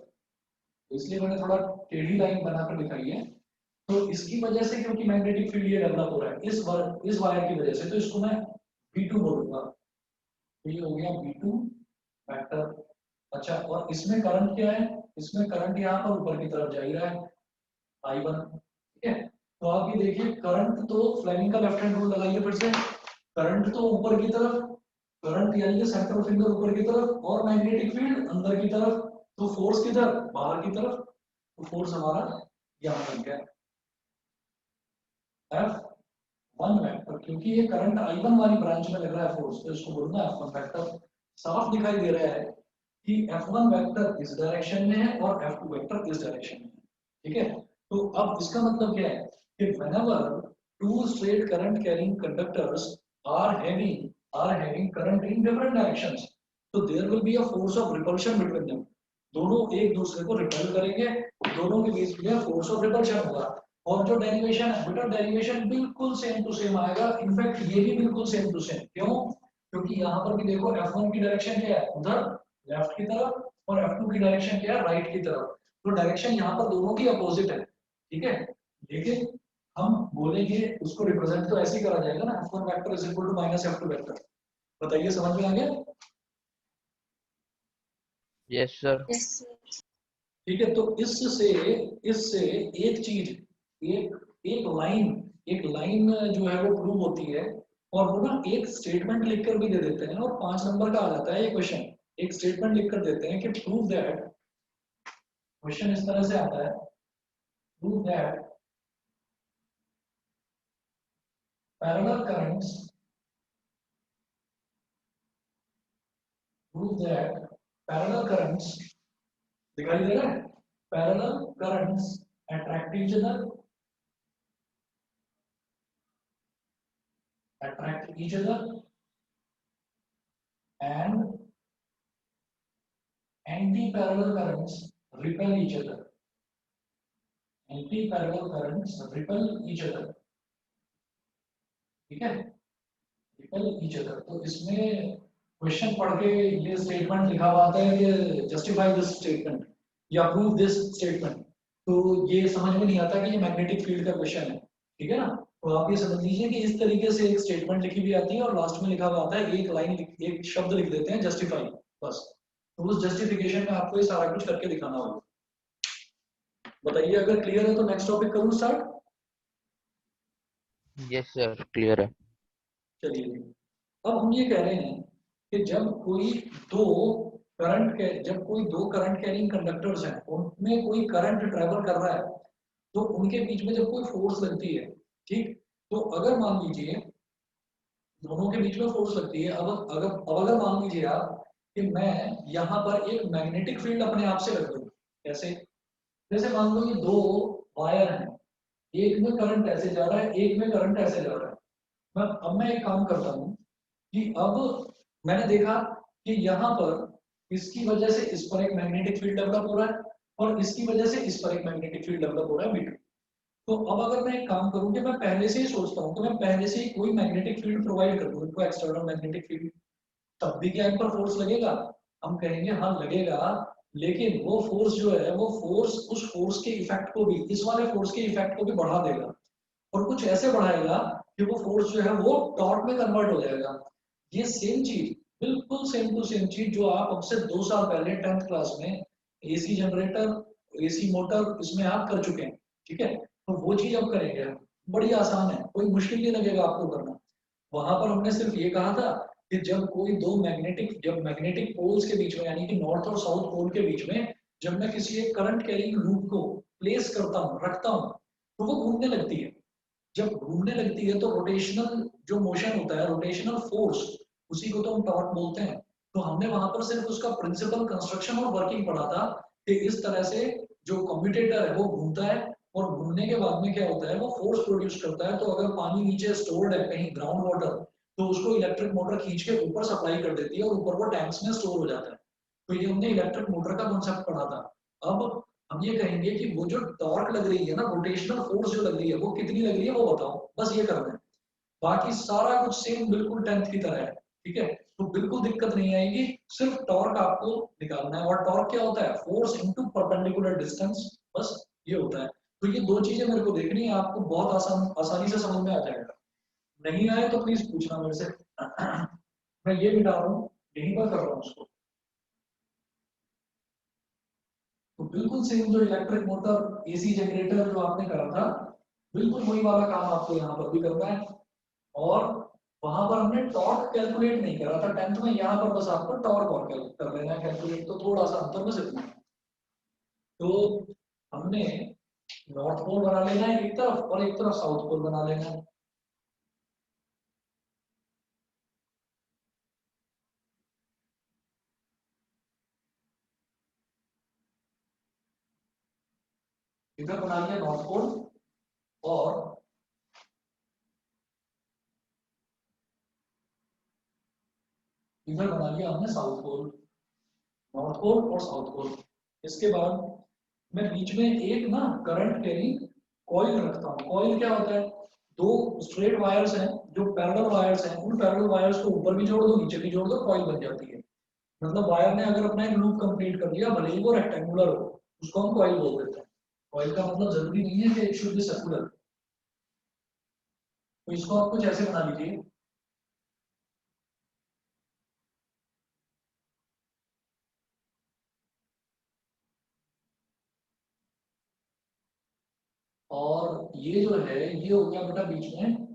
तो इसलिए मैंने थोड़ा टेढ़ी लाइन बनाकर दिखाई है। तो इसकी वजह से, क्योंकि मैग्नेटिक फील्ड ये डेवलप हो रहा है इस वायर की वजह से, तो इसको मैं V2 बोलूंगा। तो ये हो गया V2 वेक्टर। अच्छा, और इसमें करंट क्या है, इसमें करंट यहाँ पर ऊपर की तरफ जा ही रहा है, I1। ठीक है। तो आप ये देखिए, करंट तो फ्लेमिंग का लेफ्ट हैंड रूल लगाइए फिर से, करंट तो ऊपर की तरफ, करंट यानी कि सेंट्रल फिंगर ऊपर की तरफ, और मैग्नेटिक फील्ड अंदर की तरफ, तो फोर्स किधर, बाहर की तरफ। तो फोर्स हमारा यहाँ बन गया F1 वेक्टर, क्योंकि ये करंट I1 वाली ब्रांच में लग रहा है फोर्स, तो इसको बोलना F1 वेक्टर। साफ दिखाई दे रहा है कि F1 वेक्टर इस डायरेक्शन में है और F2 वेक्टर इस डायरेक्शन में है। ठीक है। तो अब इसका मतलब क्या है कि whenever two straight current carrying conductors are having current in different directions, so there will be a force of repulsion between them। दोनों एक दूसरे को रिपेल करेंगे, दोनों के बीच में फोर्स ऑफ रिपल्शन होगा। और जो डेरिवेशन है बेटा, डेरिवेशन बिल्कुल सेम टू सेम आएगा, इनफैक्ट ये भी बिल्कुल सेम टू सेम। क्यों? क्योंकि यहाँ पर भी देखो F1 की डायरेक्शन क्या है, उधर लेफ्ट की तरफ, और F2 की डायरेक्शन क्या है, राइट की तरफ। तो डायरेक्शन यहाँ पर दोनों की अपोजिट है। ठीक है। लेकिन हम बोलेंगे उसको रिप्रेजेंट तो ऐसे ही करा जाएगा ना, F1 vector is equal to minus F2 vector. बताइए समझ में आ गया? Yes sir. Yes sir. ठीक है। तो इससे इससे एक चीज, एक एक लाइन जो है वो प्रूव होती है। और वो ना एक स्टेटमेंट लिखकर भी दे देते हैं, और 5 नंबर का आ जाता है ये क्वेश्चन। एक स्टेटमेंट लिखकर देते हैं कि प्रूव दैट, क्वेश्चन इस तरह से आता है, prove that parallel currents, prove that parallel currents, दिखाई दे रहा है, parallel currents attract each other, attract each other and anti-parallel currents repel each other, anti-parallel currents repel each other। ठीक है, repel each other। तो इसमें क्वेश्चन पढ़ के ये स्टेटमेंट लिखा हुआ आता है कि जस्टिफाई दिस स्टेटमेंट या प्रूव दिस स्टेटमेंट, तो ये समझ में नहीं आता कि ये मैग्नेटिक फील्ड का क्वेश्चन है। ठीक है ना। तो आप ये समझ लीजिए कि इस तरीके से एक स्टेटमेंट लिखी हुई आती है और लास्ट में लिखा हुआ आता है, एक लाइन, एक शब्द लिख देते हैं जस्टिफाई, बस। तो उस जस्टिफिकेशन में आपको ये सारा कुछ करके दिखाना होगा। बताइए अगर क्लियर है तो नेक्स्ट टॉपिक करूं स्टार्ट? यस सर, क्लियर है। चलिए, अब हम ये कह रहे हैं कि जब कोई दो करंट कैरिंग कंडक्टर्स हैं, उनमें कोई करंट ट्रेवल कर रहा है, तो उनके बीच में जब कोई फोर्स लगती है, ठीक, तो अगर मान लीजिए दोनों के बीच में फोर्स लगती है, अब अगर मान लीजिए आप कि मैं यहाँ पर एक मैग्नेटिक फील्ड अपने आप से रख दूँ। कैसे? जैसे मान लो ये दो वायर हैं, एक में करंट ऐसे जा रहा है, एक में करंट ऐसे जा रहा है। अब मैं एक काम करता हूँ कि अब मैंने देखा कि यहाँ पर इसकी वजह से इस पर एक मैग्नेटिक फील्ड डेवलप हो रहा है और इसकी वजह से इस पर एक मैग्नेटिक फील्ड डेवलप हो रहा है V2। तो अब अगर मैं एक काम करूँ कि मैं पहले से ही सोचता हूँ कि मैं पहले से ही कोई मैग्नेटिक फील्ड प्रोवाइड कर दूँ इनको, एक्सटर्नल मैग्नेटिक फील्ड, तब भी क्या इन पर फोर्स लगेगा? हम कहेंगे हाँ लगेगा, लेकिन वो फोर्स जो है वो फोर्स उस फोर्स के इफेक्ट को भी, इस वाले फोर्स के इफेक्ट को भी बढ़ा देगा और कुछ ऐसे बढ़ाएगा कि वो फोर्स जो है वो टॉर्क में कन्वर्ट हो जाएगा। ये सेम चीज, बिल्कुल सेम टू सेम चीज जो आप अब से 2 साल पहले 10th क्लास में एसी जनरेटर, एसी मोटर इसमें आप कर चुके हैं, ठीक है? तो वो चीज अब करेंगे हम। बड़ी आसान है, कोई मुश्किल नहीं लगेगा आपको करना। वहां पर हमने सिर्फ ये कहा था कि जब मैग्नेटिक पोल्स के बीच में, यानी कि नॉर्थ और साउथ पोल के बीच में जब मैं किसी एक करंट कैरिंग लूप को प्लेस करता हूँ, रखता हूँ, तो वो घूमने लगती है। जब घूमने लगती है तो रोटेशनल जो मोशन होता है, रोटेशनल फोर्स, उसी को तो हम टॉर्क बोलते हैं। तो हमने वहां पर सिर्फ उसका प्रिंसिपल कंस्ट्रक्शन और वर्किंग पढ़ा था कि इस तरह से जो कम्यूटेटर है वो घूमता है और घूमने के बाद में क्या होता है, वो फोर्स प्रोड्यूस करता है। तो अगर पानी नीचे स्टोर्ड है कहीं ग्राउंड वाटर, तो उसको इलेक्ट्रिक मोटर खींच के ऊपर सप्लाई कर देती है और ऊपर वो टैंक्स में स्टोर हो जाता है। तो ये हमने इलेक्ट्रिक मोटर का कॉन्सेप्ट पढ़ा था। अब हम ये कहेंगे कि वो जो टॉर्क लग रही है ना, रोटेशनल फोर्स जो लग रही है, वो कितनी लग रही है वो बताओ, बस ये करना है। बाकी सारा कुछ सेम बिल्कुल 10th की तरह है, ठीक है? तो बिल्कुल दिक्कत नहीं आएगी, सिर्फ टॉर्क आपको निकालना है। और टॉर्क क्या होता है? फोर्स इनटू परपेंडिकुलर डिस्टेंस, बस ये होता है। तो ये दो चीजें मेरे को देखनी है, आपको बहुत आसानी से समझ में आ जाएगा। नहीं आए तो प्लीज पूछना मेरे से। मैं ये मिटा रहा हूँ, यहीं पर कर रहा हूँ उसको। तो बिल्कुल सेम जो इलेक्ट्रिक मोटर, एसी जनरेटर जो आपने करा था, बिल्कुल वही वाला काम आपको यहाँ पर भी करना है। और वहां पर हमने टॉर्क कैलकुलेट नहीं करा था 10th में, यहाँ पर बस आपको टॉर्क और कर लेना है कैलकुलेट, तो थोड़ा सा अंतर बस इतना है। तो हमने नॉर्थ पोल बना लेना है एक तरफ और एक तरफ साउथ पोल बना लेना है। इधर बना लिया नॉर्थ पोल और इधर बना लिया हमने साउथ पोल, नॉर्थ पोल और साउथ पोल। इसके बाद मैं बीच में एक ना करंट कैरिंग कॉइल रखता हूँ। कॉइल क्या होता है? दो स्ट्रेट वायर्स हैं, जो पैरेलल वायर्स हैं, उन पैरेलल वायर्स को ऊपर भी जोड़ दो नीचे भी जोड़ दो, कॉइल बन जाती है। मतलब वायर ने अगर अपना एक लूप कंप्लीट कर लिया, भले ही वो रेक्टेंगुलर हो, उसको हम कॉइल बोल देते हैं। कॉइल का मतलब जरूरी नहीं है कि इट शुड बी सर्कुलर। तो इसको आप कुछ ऐसे बना लीजिए। और ये जो है ये हो गया बेटा बीच में,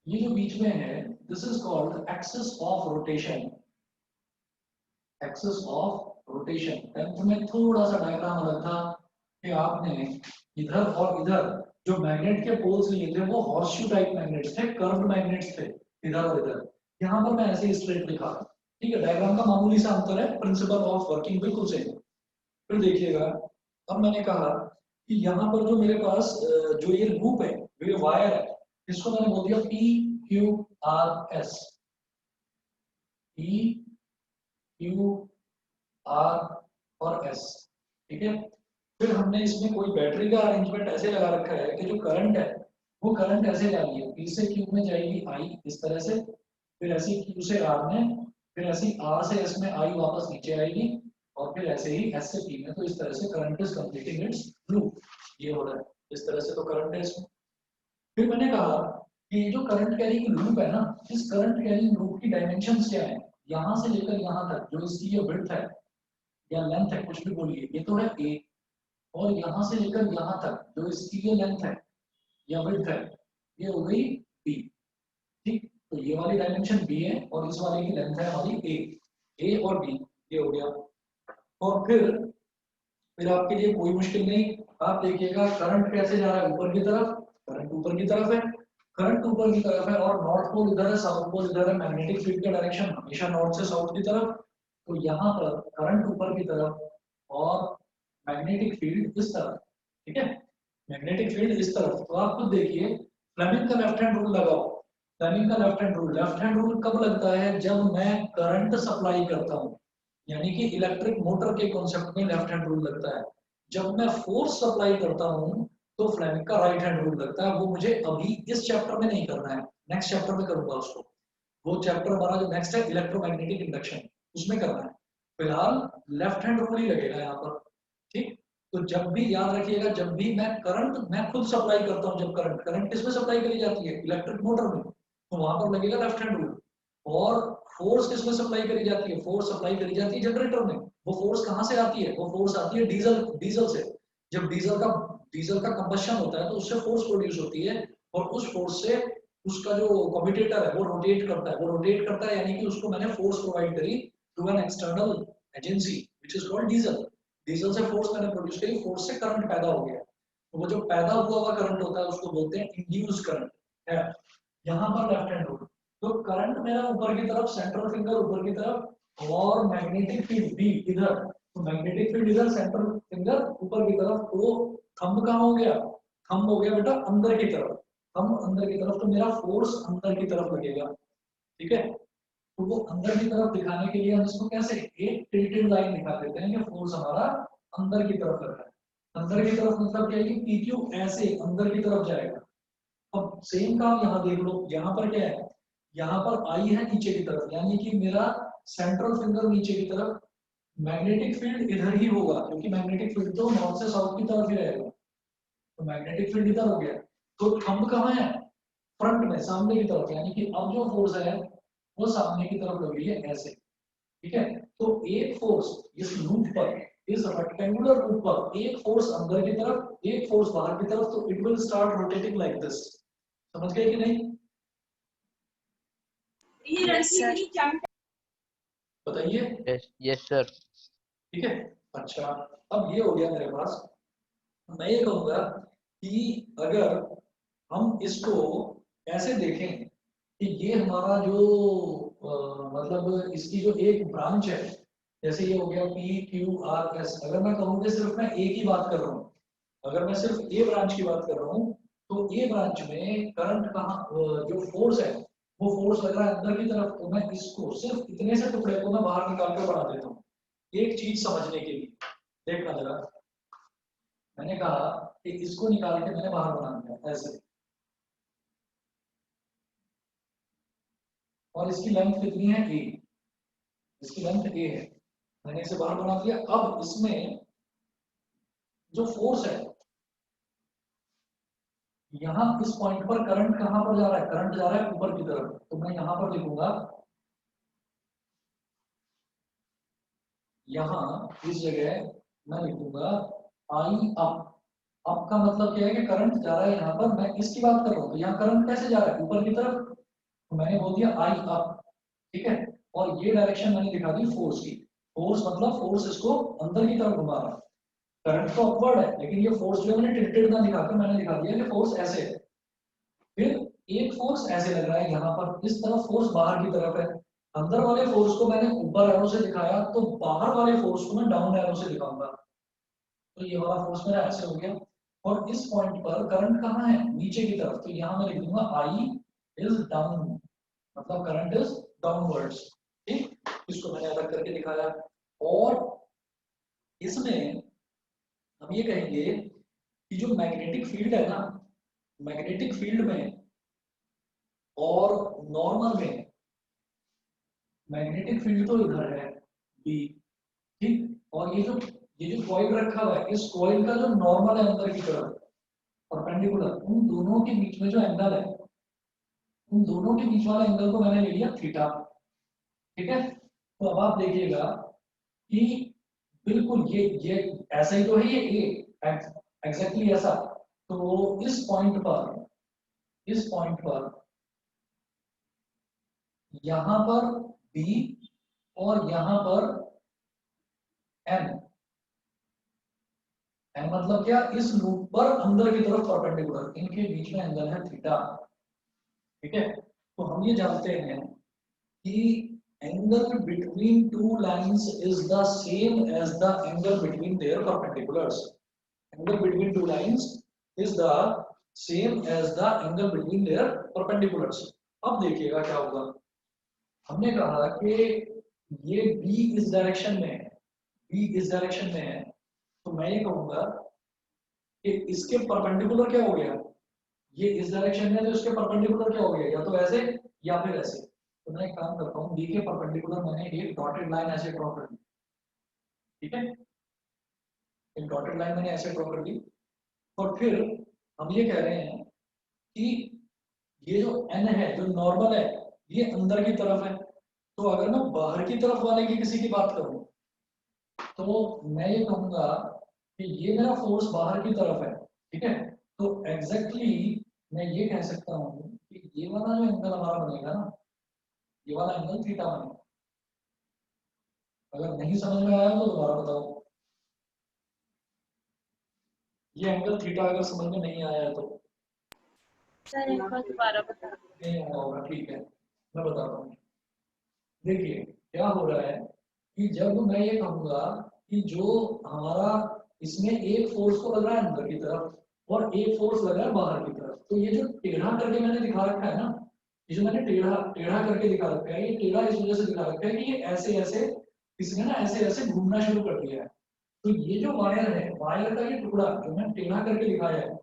ये जो बीच में है this is called axis of rotation. Axis of rotation 10th में थोड़ा सा डायग्राम अलग था कि आपने इधर और इधर जो मैग्नेट के पोल्स लिए थे वो हॉर्सशू टाइप मैग्नेट्स थे, कर्व्ड मैग्नेट्स थे इधर और इधर। यहाँ पर मैं ऐसे ही स्ट्रेट लिखा, ठीक है? डायग्राम का मामूली सा अंतर है, प्रिंसिपल ऑफ वर्किंग बिल्कुल सेम। फिर देखिएगा, अब मैंने कहा कि यहाँ पर जो मेरे पास जो ये लूप है, जो ये वायर है, इसको मैंने बोल दिया P Q R S. P Q R और एस, ठीक है? फिर हमने इसमें कोई बैटरी का अरेंजमेंट ऐसे लगा रखा है कि जो करंट है वो करंट ऐसे जा रही है, पी से क्यू में जाएगी आई इस तरह से, फिर ऐसे क्यू से आर में, फिर ऐसे आर से एस में आई वापस नीचे आएगी, और फिर ऐसे ही एस से पी में। तो इस तरह से current is completing it's loop, ये हो रहा है इस तरह से। तो करंट है इसमें। फिर मैंने कहा कि ये जो करंट कैरिंग लूप है ना, इस करंट कैरिंग लूप की डायमेंशंस क्या है? यहाँ से लेकर यहाँ तक जो इसकी ये विड्थ है या लेंथ है, कुछ भी बोलिए, ये तो है ए। और यहाँ से लेकर यहाँ तक जो इसकी ये लेंथ है या विड्थ है, ये हो गई बी, ठीक? तो ये वाली डायमेंशन बी है और इस वाले की लेंथ है हमारी ए। ए और बी, ये हो गया। और फिर आपके लिए कोई मुश्किल नहीं। आप देखिएगा करंट कैसे जा रहा है ऊपर की तरफ, करंट ऊपर की तरफ है, करंट ऊपर की तरफ है और नॉर्थ पोल इधर है, साउथ पोल इधर है, मैग्नेटिक फील्ड का डायरेक्शन हमेशा नॉर्थ से साउथ की तरफ। तो यहाँ पर करंट ऊपर की तरफ और मैग्नेटिक फील्ड इस तरफ, ठीक है, मैग्नेटिक फील्ड इस तरफ। तो आप खुद देखिए फ्लेमिंग का लेफ्ट हैंड रूल लगाओ। फ्लेमिंग का लेफ्ट हैंड रूल कब लगता है? जब मैं करंट सप्लाई करता हूँ, यानी कि इलेक्ट्रिक मोटर के कॉन्सेप्ट में लेफ्ट हैंड रूल लगता है। जब मैं फोर्स सप्लाई करता हूँ तो फ्लेमिंग का राइट हैंड रूल लगता है। वो मुझे अभी इस चैप्टर में नहीं करना है, नेक्स्ट चैप्टर में करूंगा उसको। वो चैप्टर हमारा जो नेक्स्ट है इलेक्ट्रोमैग्नेटिक इंडक्शन, उसमें करना है। फिलहाल लेफ्ट हैंड रूल ही लगेगा यहाँ पर, ठीक। तो जब भी याद रखिएगा, जब भी मैं खुद सप्लाई करता हूँ, जब करंट करंट किसमें सप्लाई करी जाती है? इलेक्ट्रिक मोटर में, तो वहां पर लगेगा लेफ्ट हैंड रूल। और फोर्स किसमें सप्लाई करी जाती है? फोर्स सप्लाई करी जाती है जनरेटर में। वो फोर्स कहाँ से आती है? वो फोर्स आती है डीजल से। जब डीजल का कंबशन होता है तो उससे फोर्स प्रोड्यूस होती है, और उस फोर्स से उसका जो कम्यूटेटर है वो रोटेट करता है, यानी कि उसको मैंने फोर्स प्रोवाइड करी through an external agency which is called diesel. Diesel से फोर्स मैंने प्रोड्यूस करी, फोर्स से करंट पैदा हो गया। तो वो जो पैदा हुआ करंट होता है उसको बोलते हैं इंड्यूस करंट है। यहाँ पर लेफ्ट हैंड रूल, तो करंट मेरा ऊपर की तरफ, सेंट्रल फिंगर ऊपर की तरफ, और मैग्नेटिक फील्ड भी इधर। तो मैग्नेटिक फील्ड इधर, सेंट्रल फिंगर ऊपर की तरफ। तो थंब कहाँ हो गया? थंब हो गया बेटा अंदर की तरफ, थंब अंदर की तरफ। तो मेरा फोर्स अंदर की तरफ लगेगा, ठीक है। तो वो अंदर की तरफ दिखाने के लिए हम इसको कैसे एक टिल्टेड लाइन दिखा देते हैं कि फोर्स हमारा अंदर की तरफ लग रहा है। अंदर की तरफ मतलब क्या है कि PQ ऐसे अंदर की तरफ जाएगा। अब सेम काम यहाँ देख लो, यहाँ पर क्या है? यहाँ पर आई है नीचे की तरफ, यानी कि मेरा सेंट्रल फिंगर नीचे की तरफ। मैग्नेटिक फील्ड इधर ही होगा, क्योंकि मैग्नेटिक फील्ड तो नॉर्थ से साउथ की तरफ ही रहेगा। तो मैग्नेटिक फील्ड इधर हो गया। तो थंब कहाँ है? फ्रंट में, सामने की तरफ, यानी कि अब जो फोर्स है वो सामने की तरफ लग रही है ऐसे, ठीक है। तो एक फोर्स इस लूप पर, इस रेक्टेंगुलर लूप पर, एक फोर्स अंदर की तरफ, एक फोर्स बाहर की तरफ, तो it will start rotating like this. समझ गए कि नहीं? Yes sir. बताइए। Yes, yes, sir. ठीक है, अच्छा। अब ये हो गया मेरे पास। मैं ये कहूंगा कि अगर हम इसको ऐसे देखें कि ये हमारा जो मतलब इसकी जो एक ब्रांच है, जैसे ये हो गया PQRS। अगर मैं कहूँ कि सिर्फ मैं ए की बात कर रहा हूँ, अगर मैं सिर्फ ए ब्रांच की बात कर रहा हूँ, तो ए ब्रांच में करंट कहाँ, जो फोर्स है वो फोर्स लग रहा है अंदर की तरफ। तो मैं इसको सिर्फ इतने से टुकड़े को मैं बाहर निकाल कर बना देता हूँ, एक चीज समझने के लिए। देखना जरा, मैंने कहा कि इसको निकाल के मैंने बाहर बना दिया ऐसे, और इसकी लेंथ कितनी है? ए। इसकी लेंथ ए है, मैंने इसे बाहर बना दिया। अब इसमें जो फोर्स है, यहाँ इस पॉइंट पर करंट कहाँ पर जा रहा है? करंट जा रहा है ऊपर की तरफ। तो मैं यहाँ पर लिखूंगा, यहाँ इस जगह मैं लिखूंगा आई अप। अप का मतलब क्या है कि करंट जा रहा है यहाँ पर, मैं इसकी बात कर रहा हूँ। तो यहाँ करंट कैसे जा रहा है? ऊपर की तरफ। तो मैंने बोल दिया आई अप, ठीक है। और ये डायरेक्शन मैंने दिखा दी फोर्स की। फोर्स मतलब फोर्स इसको अंदर की तरफ घुमा रहा है। करंट तो अपवर्ड है, लेकिन ये फोर्स जो मैंने टिल्टेड ना दिखाकर मैंने दिखा दिया कि फोर्स ऐसे है। फिर एक फोर्स ऐसे लग रहा है यहाँ पर, इस तरफ फोर्स बाहर की तरफ है। अंदर वाले फोर्स को मैंने ऊपर एरो से दिखाया, तो बाहर वाले फोर्स को मैं डाउन एरो से दिखाऊंगा। तो ये वाला फोर्स मेरा ऐसे हो गया। और इस पॉइंट पर करंट कहाँ है? नीचे की तरफ। तो यहाँ मैं लिख दूंगा आई इज डाउन, मतलब करंट इज डाउनवर्ड्स, ठीक। इसको मैंने अलग करके दिखाया। और इसमें हम ये कहेंगे कि जो मैग्नेटिक फील्ड है ना, मैग्नेटिक फील्ड में और नॉर्मल में, मैग्नेटिक फील्ड तो इधर है बी, ठीक। और ये जो कॉइल रखा हुआ है, इस कॉइल का जो नॉर्मल है अंदर की तरफ परपेंडिकुलर, उन दोनों के बीच में जो एंगल है, उन दोनों के बीच वाला एंगल को मैंने ले लिया थीटा, ठीक है। तो अब आप देखिएगा कि बिल्कुल ये ऐसा ही तो है, ये ए एग्जैक्टली ऐसा। तो इस पॉइंट पर यहाँ पर बी और यहाँ पर एन, एन मतलब क्या, इस लूप पर अंदर की तरफ परपेंडिकुलर, इनके बीच में एंगल है थीटा। ठीक है, तो हम ये जानते हैं कि angle between two lines is the same as the angle between their perpendiculars. Angle between two lines is the same as the angle between their perpendiculars. अब देखिएगा क्या होगा, हमने कहा कि ये B इस डायरेक्शन में है, B इस डायरेक्शन में है, तो मैं ये कहूंगा कि इसके परपेंडिकुलर क्या हो गया, ये इस डायरेक्शन में है तो इसके परपेंडिकुलर क्या हो गया, या तो ऐसे या फिर ऐसे। तो मैं एक काम करता हूँ, B के परपेंडिकुलर मैंने एक डॉटेड लाइन ऐसे ड्रॉ कर दी। ठीक है, एक डॉटेड लाइन मैंने ऐसे ड्रॉ कर दी, और फिर हम ये कह रहे हैं कि ये जो n है, जो नॉर्मल है, ये अंदर की तरफ है। तो अगर मैं बाहर की तरफ वाले की किसी की बात करूं, तो मैं ये कहूंगा कि ये मेरा फोर्स बाहर की तरफ है। ठीक है, तो एग्जैक्टली मैं ये कह सकता हूँ कि ये वाला जो एंगल हमारा बनेगा ना, ये वाला एंगल थीटा बनेगा। अगर नहीं समझ में आया तो दोबारा बताओ, ये एंगल थीटा अगर समझ में नहीं आया है तो सर एक बार दोबारा बता। नहीं आया होगा, ठीक है मैं बताता हूँ। देखिए क्या हो रहा है कि जब मैं ये कहूंगा कि जो हमारा इसमें एक फोर्स को लग रहा है अंदर की तरफ और एक फोर्स लग रहा है बाहर की तरफ, तो ये जो टेढ़ा करके मैंने दिखा रखा है ना, ये जो मैंने टेढ़ा टेढ़ा करके दिखा रखा है, ये टेढ़ा इस वजह से दिखा रखा है कि ये ऐसे ऐसे इसने ना ऐसे ऐसे घूमना शुरू कर दिया है। तो ये जो वायर है, वायर का ये टुकड़ा जो मैंने टेढ़ा करके दिखाया है,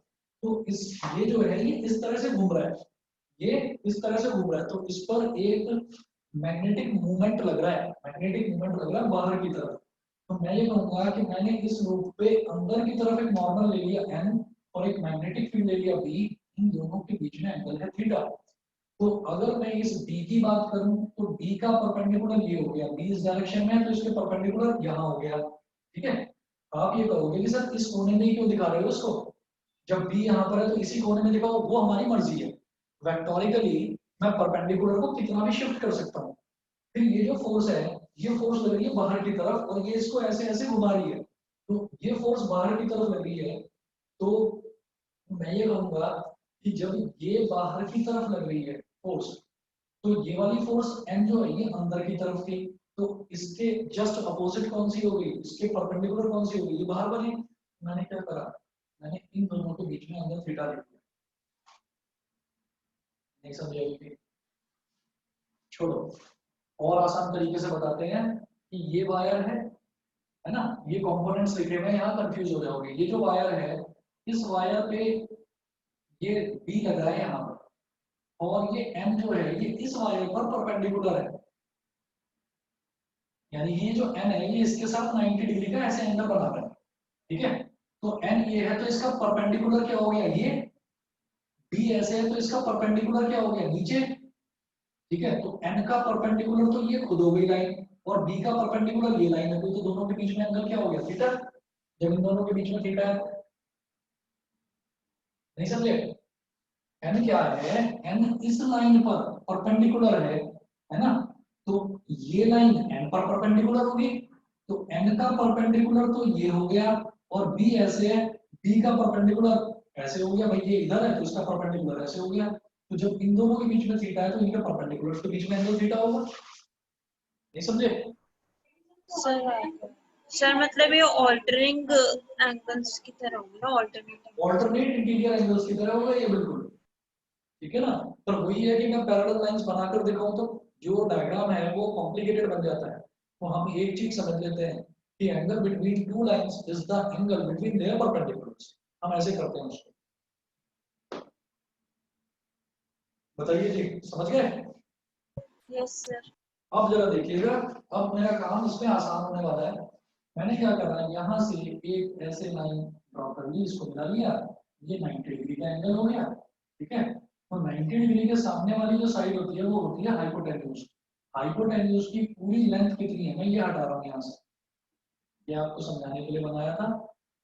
तो इस ये जो है ये इस तरह से घूम रहा है, ये इस तरह से घूम रहा है, तो इस पर एक मैग्नेटिक मूवमेंट लग रहा है, मैग्नेटिक मूवमेंट लग रहा है बाहर की तरफ। तो मैं ये कहूंगा कि मैंने इस लूप पे अंदर की तरफ एक नॉर्मल ले लिया n और एक मैग्नेटिक फील्ड ले लिया B, इन दोनों के बीच में एंगल है थीटा। तो अगर मैं इस B की बात करूं तो B का परपेंडिकुलर ये हो गया, B इस डायरेक्शन में है तो इसके परपेंडिकुलर यहाँ हो गया। ठीक है, आप ये कहोगे कि सर इस कोने में ही क्यों दिखा रहे हो इसको, जब B यहाँ पर है तो इसी कोने में दिखाओ, वो हमारी मर्जी है। वेक्टोरिकली मैं परपेंडिकुलर को कितना भी शिफ्ट कर सकता हूँ। फिर ये जो फोर्स है, ये फोर्स लग रही है बाहर की तरफ और ये इसको ऐसे ऐसे घुमा रही है, तो ये फोर्स बाहर की तरफ लग रही है। तो मैं ये कहूंगा कि जब ये बाहर की तरफ लग रही है फोर्स, तो ये वाली फोर्स एन जो है ये अंदर की तरफ थी, तो इसके जस्ट अपोजिट कौन सी होगी, इसके परपेंडिकुलर कौन सी होगी, ये बाहर वाली। मैंने क्या करा, मैंने इन दोनों के बीच में अंदर थीटा लिख दिया। नहीं समझे अभी? छोड़ो, और आसान तरीके से बताते हैं कि ये वायर है ना, ये कंपोनेंट्स लिखे हुए हैं, यहाँ कंफ्यूज हो जाओगे। ये जो वायर है, इस वायर पे ये बी लग रहा है यहाँ पर, और ये एम जो है ये इस वायर पर परपेंडिकुलर है, यानी ये जो एन है ये इसके साथ 90 डिग्री का ऐसे एंगल बना रहा है। ठीक है, तो एन ये है तो इसका परपेंडिकुलर क्या हो गया, ये बी ऐसे है तो इसका परपेंडिकुलर क्या हो गया, नीचे। ठीक है, तो एन का परपेंडिकुलर तो ये खुद हो गई लाइन, और बी का परपेंडिकुलर ये लाइन है, तो दोनों के बीच में एंगल क्या हो गया, थीटा। जब इन दोनों के बीच में थीटा है, नहीं समझे? एन क्या है, एन इस लाइन पर परपेंडिकुलर है ना, तो ये लाइन एन पर परपेंडिकुलर होगी, तो एन का परपेंडिकुलर तो ये हो गया, और बी ऐसे है, बी का परपेंडिकुलर ऐसे हो गया, भाई ये इधर है तो इसका परपेंडिकुलर ऐसे हो गया। तो जब इन दोनों के बीच में थीटा है तो इनके परपेंडिकुलर के बीच में एंगल थीटा होगा। नहीं समझे? सर सर मतलब ये ऑल्टरिंग एंगल्स की तरह होंगे ना, ऑल्टरनेट ऑल्टरनेट इंटीरियर एंगल्स की तरह होगा ये, बिल्कुल ठीक है ना। पर वही है कि मैं पैरेलल लाइंस बनाकर दिखाऊं तो जो डायग्राम है वो कॉम्प्लिकेटेड बन जाता है। तो हम एक चीज समझ लेते हैं कि angle between two lines is the angle between their perpendiculars, हम ऐसे करते हैं उसको। बताइए जी, समझ गए? Yes sir. अब जरा देखिएगा, अब मेरा काम इसमें आसान होने वाला है। मैंने क्या करा, यहाँ से एक ऐसे लाइन ड्रॉ कर ली, इसको मिला लिया, ये 90 डिग्री का एंगल हो गया। ठीक है, तो 90 डिग्री के सामने वाली जो साइड होती है वो होती है हाइपोटेन्यूज। हाइपोटेन्यूज की पूरी लेंथ कितनी है, मैं ये हटा रहा हूँ यहाँ से, ये आपको समझाने के लिए बनाया था।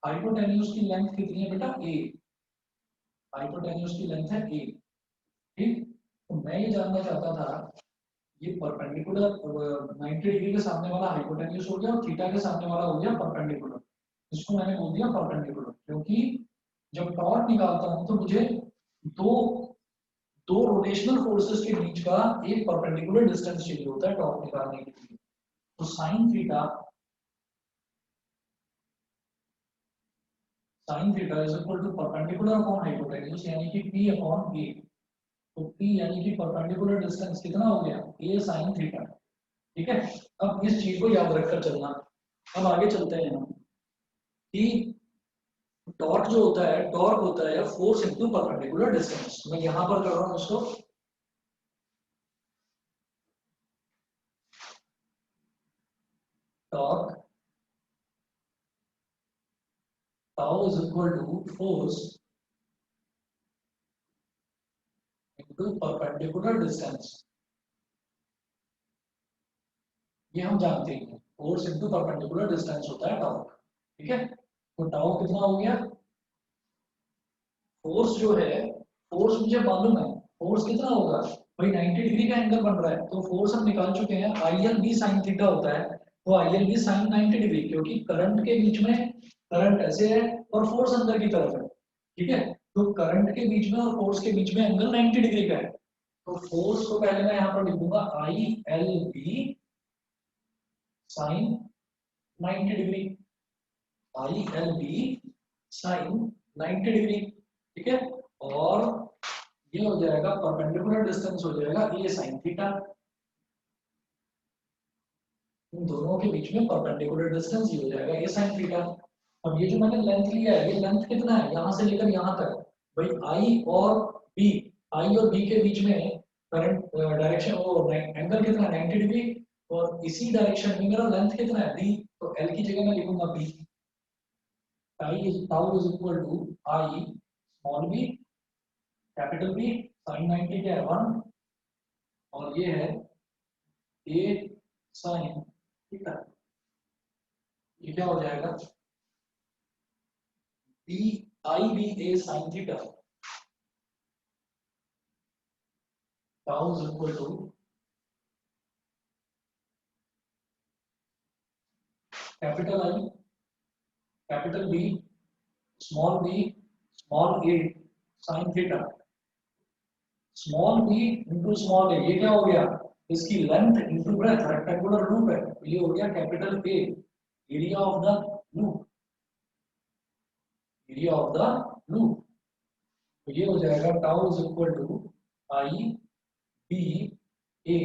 हाइपोटेन्यूज की लेंथ कितनी है बेटा, ए। हाइपोटेन्यूज की लेंथ है ए। ठीक, तो मैं ये जानना चाहता था ये परपेंडिकुलर 90 डिग्री के सामने वाला हाइपोटेन्यूज हो गया और थीटा के सामने वाला हो गया परपेंडिकुलर। इसको मैंने बोल दिया परपेंडिकुलर, क्योंकि जब टॉर्क निकालता हूं तो मुझे दो दो रोटेशनल फोर्सेस के बीच का एक परपेंडिकुलर डिस्टेंस चाहिए होता है टॉर्क निकालने के लिए। तो sine theta is equal to perpendicular upon hypotenuse, यानी कि p अपॉन a। तो p यानी कि परपेंडिकुलर डिस्टेंस कितना हो गया, a sin थीटा। ठीक है, अब इस चीज को याद रखकर चलना। अब आगे चलते हैं हम कि टॉर्क जो होता है, टॉर्क होता है फोर्स इनटू परपेंडिकुलर डिस्टेंस। मैं यहां पर कर रहा हूं उसको, torque tau is equal to force into perpendicular distance. ये हम जानते हैं, फोर्स इनटू परपेंडिकुलर डिस्टेंस होता है टॉर्क। ठीक है, तो टाउ कितना हो गया, फोर्स जो है, फोर्स मुझे मालूम है, फोर्स कितना होगा भाई, 90 डिग्री का एंगल बन रहा है, तो फोर्स हम निकाल चुके हैं, I L B sine theta होता है। तो I L B sine 90 degree, क्योंकि करंट के बीच में, करंट ऐसे है और फोर्स अंदर की तरफ है। ठीक है, तो करंट के बीच में और फोर्स के बीच में एंगल 90 डिग्री का है। तो फोर्स को पहले मैं यहाँ पर लिख दूंगा I L B sine 90 degree, I L B sine 90 degree. ठीक है, और ये हो जाएगा परपेंडिकुलर डिस्टेंस हो जाएगा ये साइन थीटा। इन दोनों के बीच में परपेंडिकुलर डिस्टेंस ये हो जाएगा ये साइन थीटा। अब ये जो मैंने लेंथ लिया है, ये लेंथ कितना है यहां से लेकर यहां तक, भाई आई और बी, आई और बी के बीच में करंट डायरेक्शन वो एंगल कितना है 90 डिग्री, और इसी डायरेक्शन में मेरा लेंथ कितना है डी, तो एल की जगह मैं लिखूंगा B. Tau is equal to I small B capital B, sine 90 क्या है 1, और ये है ए साइन थीटा। ये क्या हो जाएगा, B I B A sine theta, tau is equal to capital I capital B small A sine theta. Small B into small A, ये क्या हो गया, इसकी length into breadth, rectangular loop है, तो ये हो गया capital A, area of the loop, area of the loop. तो ये हो जाएगा tau is equal to I B A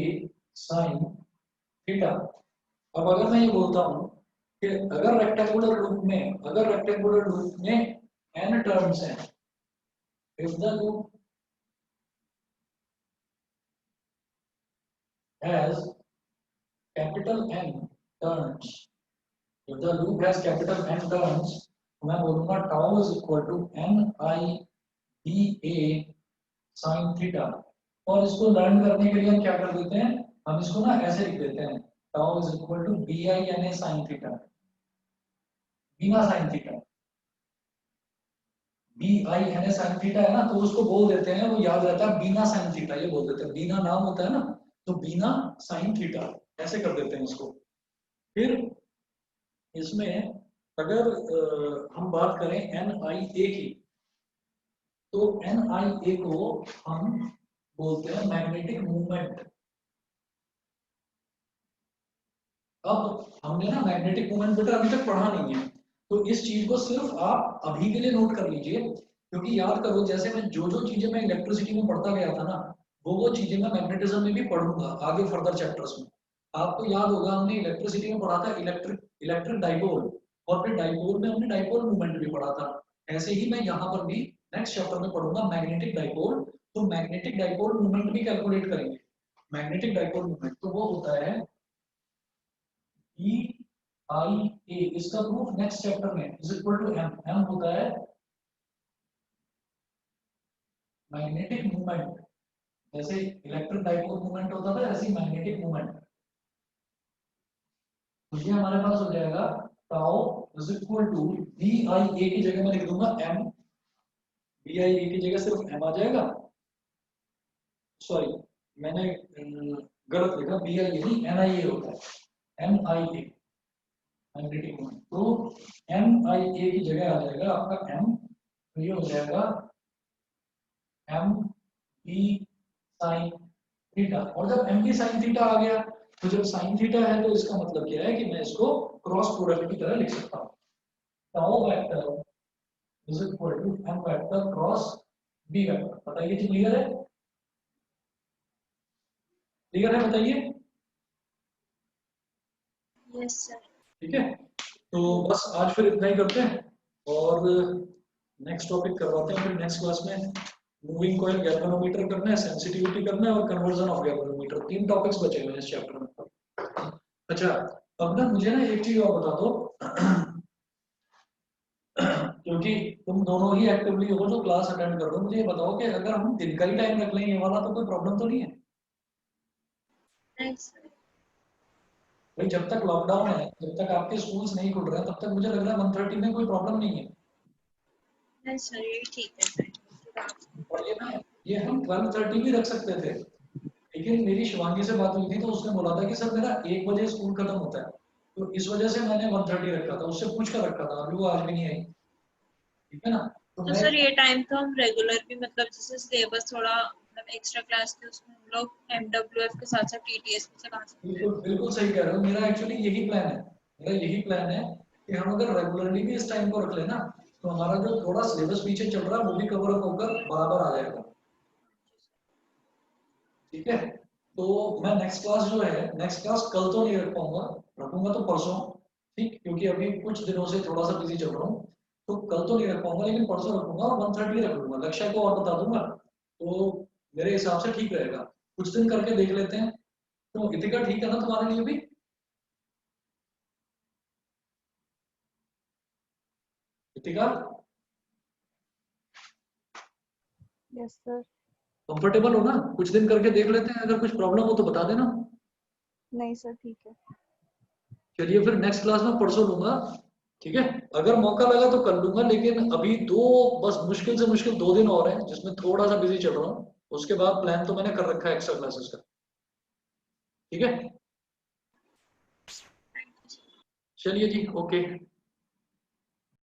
sine theta. अब अगर मैं ये बोलता हूं कि अगर रेक्टेंगुलर लूप में n टर्म्स हैं, if the loop has capital N terms, if the loop has capital N turns, तो मैं बोलूंगा tau is equal to N I B A sine theta. और इसको लर्न करने के लिए हम क्या कर देते हैं, हम इसको ना ऐसे लिख देते हैं, tau is equal to B I N A sine theta, बिना sine theta, B I N A sine theta है ना, तो उसको बोल देते हैं, वो याद रहता है बिना साइन थीटा, ये बोल देते हैं, बिना नाम होता है ना, तो बिना साइन थीटा ऐसे कर देते हैं इसको। फिर इसमें अगर हम बात करें एन आई ए की, तो एन आई ए को हम बोलते हैं मैग्नेटिक मूवमेंट। अब हमने ना मैग्नेटिक मूवमेंट बेटा अभी तक पढ़ा नहीं है, तो इस चीज को सिर्फ आप अभी के लिए नोट कर लीजिए, क्योंकि याद करो जैसे मैं जो जो चीजें मैं इलेक्ट्रिसिटी में पढ़ता गया था ना, वो चीजें मैं मैग्नेटिज्म में भी पढ़ूंगा आगे फर्दर चैप्टर्स में। आपको याद होगा हमने इलेक्ट्रिसिटी में पढ़ा था इलेक्ट्रिक इलेक्ट्रिक डाइपोल, और फिर डाइपोल में हमने डाइपोल मूवमेंट भी पढ़ा था। ऐसे ही मैं यहाँ पर भी नेक्स्ट चैप्टर में पढ़ूंगा मैग्नेटिक डाइपोल, तो मैग्नेटिक डाइपोल मूवमेंट भी कैलकुलेट करेंगे। मैग्नेटिक डाइपोल मूवमेंट तो वो होता है ई आई ए, इसका प्रूफ नेक्स्ट चैप्टर में is equal to M, M होता है मैग्नेटिक मूवमेंट, जैसे इलेक्ट्रिक डाइपोल मूवमेंट होता था ऐसे मैग्नेटिक मूवमेंट। तो ये हमारे पास हो जाएगा tau is equal to B I A की जगह मैं लिख दूंगा एम, बी आई ए की जगह सिर्फ एम आ जाएगा, सॉरी मैंने गलत लिखा, BI नहीं NIA होता है, MIA मैग्नेटिक मोमेंट। तो MIA की जगह आ जाएगा आपका M, तो ये हो जाएगा M B साइन थीटा। और जब M B साइन थीटा आ गया, तो जब साइन थीटा है तो इसका मतलब क्या है कि मैं इसको क्रॉस प्रोडक्ट की तरह लिख सकता हूँ। Tau vector is equal to M vector cross B vector. बताइए जी, क्लियर है? क्लियर है, बताइए। Yes sir. ठीक है, तो बस आज फिर इतना ही करते हैं और नेक्स्ट टॉपिक करवाते हैं फिर नेक्स्ट क्लास में। मूविंग कॉइल गैल्वेनोमीटर करना है, सेंसिटिविटी करना है और कन्वर्जन ऑफ गैल्वेनोमीटर, 3 टॉपिक्स बचे हुए हैं इस चैप्टर में। अच्छा, अब ना मुझे ना एक चीज और बता दो क्योंकि तुम दोनों ही एक्टिवली हो जो क्लास अटेंड कर रहे हो, मुझे ये बताओ कि अगर हम दिन का ही टाइम रख लें ये वाला तो कोई प्रॉब्लम तो नहीं है? नहीं सर। भाई जब तक लॉकडाउन है, जब तक आपके स्कूल्स नहीं खुल रहे हैं, तब तक मुझे लग रहा है 1:30 में कोई प्रॉब्लम नहीं है। नहीं सर, ये ठीक है सर। और ये हम 12:30 भी रख सकते थे, लेकिन मेरी शिवांगी से बात हुई थी तो उसने बोला था कि सर मेरा 1 बजे स्कूल खत्म होता है, तो इस वजह से मैंने 1:30 रखा था, उससे पूछ कर रखा था, अभी वो आज भी नहीं आई। ठीक है ना? तो तो मैं सर ये टाइम तो हम रेगुलर भी, मतलब जैसे सिलेबस थोड़ा मतलब एक्स्ट्रा क्लास थे उसमें हम लोग MWF के साथ साथ TTS भी चला सकते हैं। बिल्कुल बिल्कुल सही कह रहे हो। मेरा एक्चुअली यही प्लान है, मेरा यही प्लान है कि हम अगर रेगुलरली भी इस टाइम को रख लेना तो हमारा जो थोड़ा सिलेबस पीछे चल रहा है वो भी कवर अप होकर बराबर आ जाएगा। ठीक है, तो मैं नेक्स्ट क्लास जो है, नेक्स्ट क्लास कल तो नहीं रख पाऊंगा, रखूंगा तो परसों। ठीक, क्योंकि अभी कुछ दिनों से थोड़ा सा बिजी चल रहा हूँ, तो कल तो नहीं रख पाऊंगा लेकिन परसों रखूंगा और 1:30 रख लूंगा। लक्ष्य को और बता दूंगा, तो मेरे हिसाब से ठीक रहेगा। कुछ दिन करके देख लेते हैं। तो इतिका ठीक है ना तुम्हारे लिए भी? इतिका यस सर। कंफर्टेबल हो ना? कुछ दिन करके देख लेते हैं, अगर कुछ प्रॉब्लम हो तो बता देना। नहीं सर, ठीक है। चलिए फिर नेक्स्ट क्लास में परसों लूंगा। ठीक है, अगर मौका लगा तो कर लूंगा, लेकिन अभी दो, बस मुश्किल से मुश्किल 2 दिन और हैं जिसमें थोड़ा सा बिजी चल रहा हूँ, उसके बाद प्लान तो मैंने कर रखा है एक्स्ट्रा क्लासेस का। ठीक है, चलिए जी, ओके।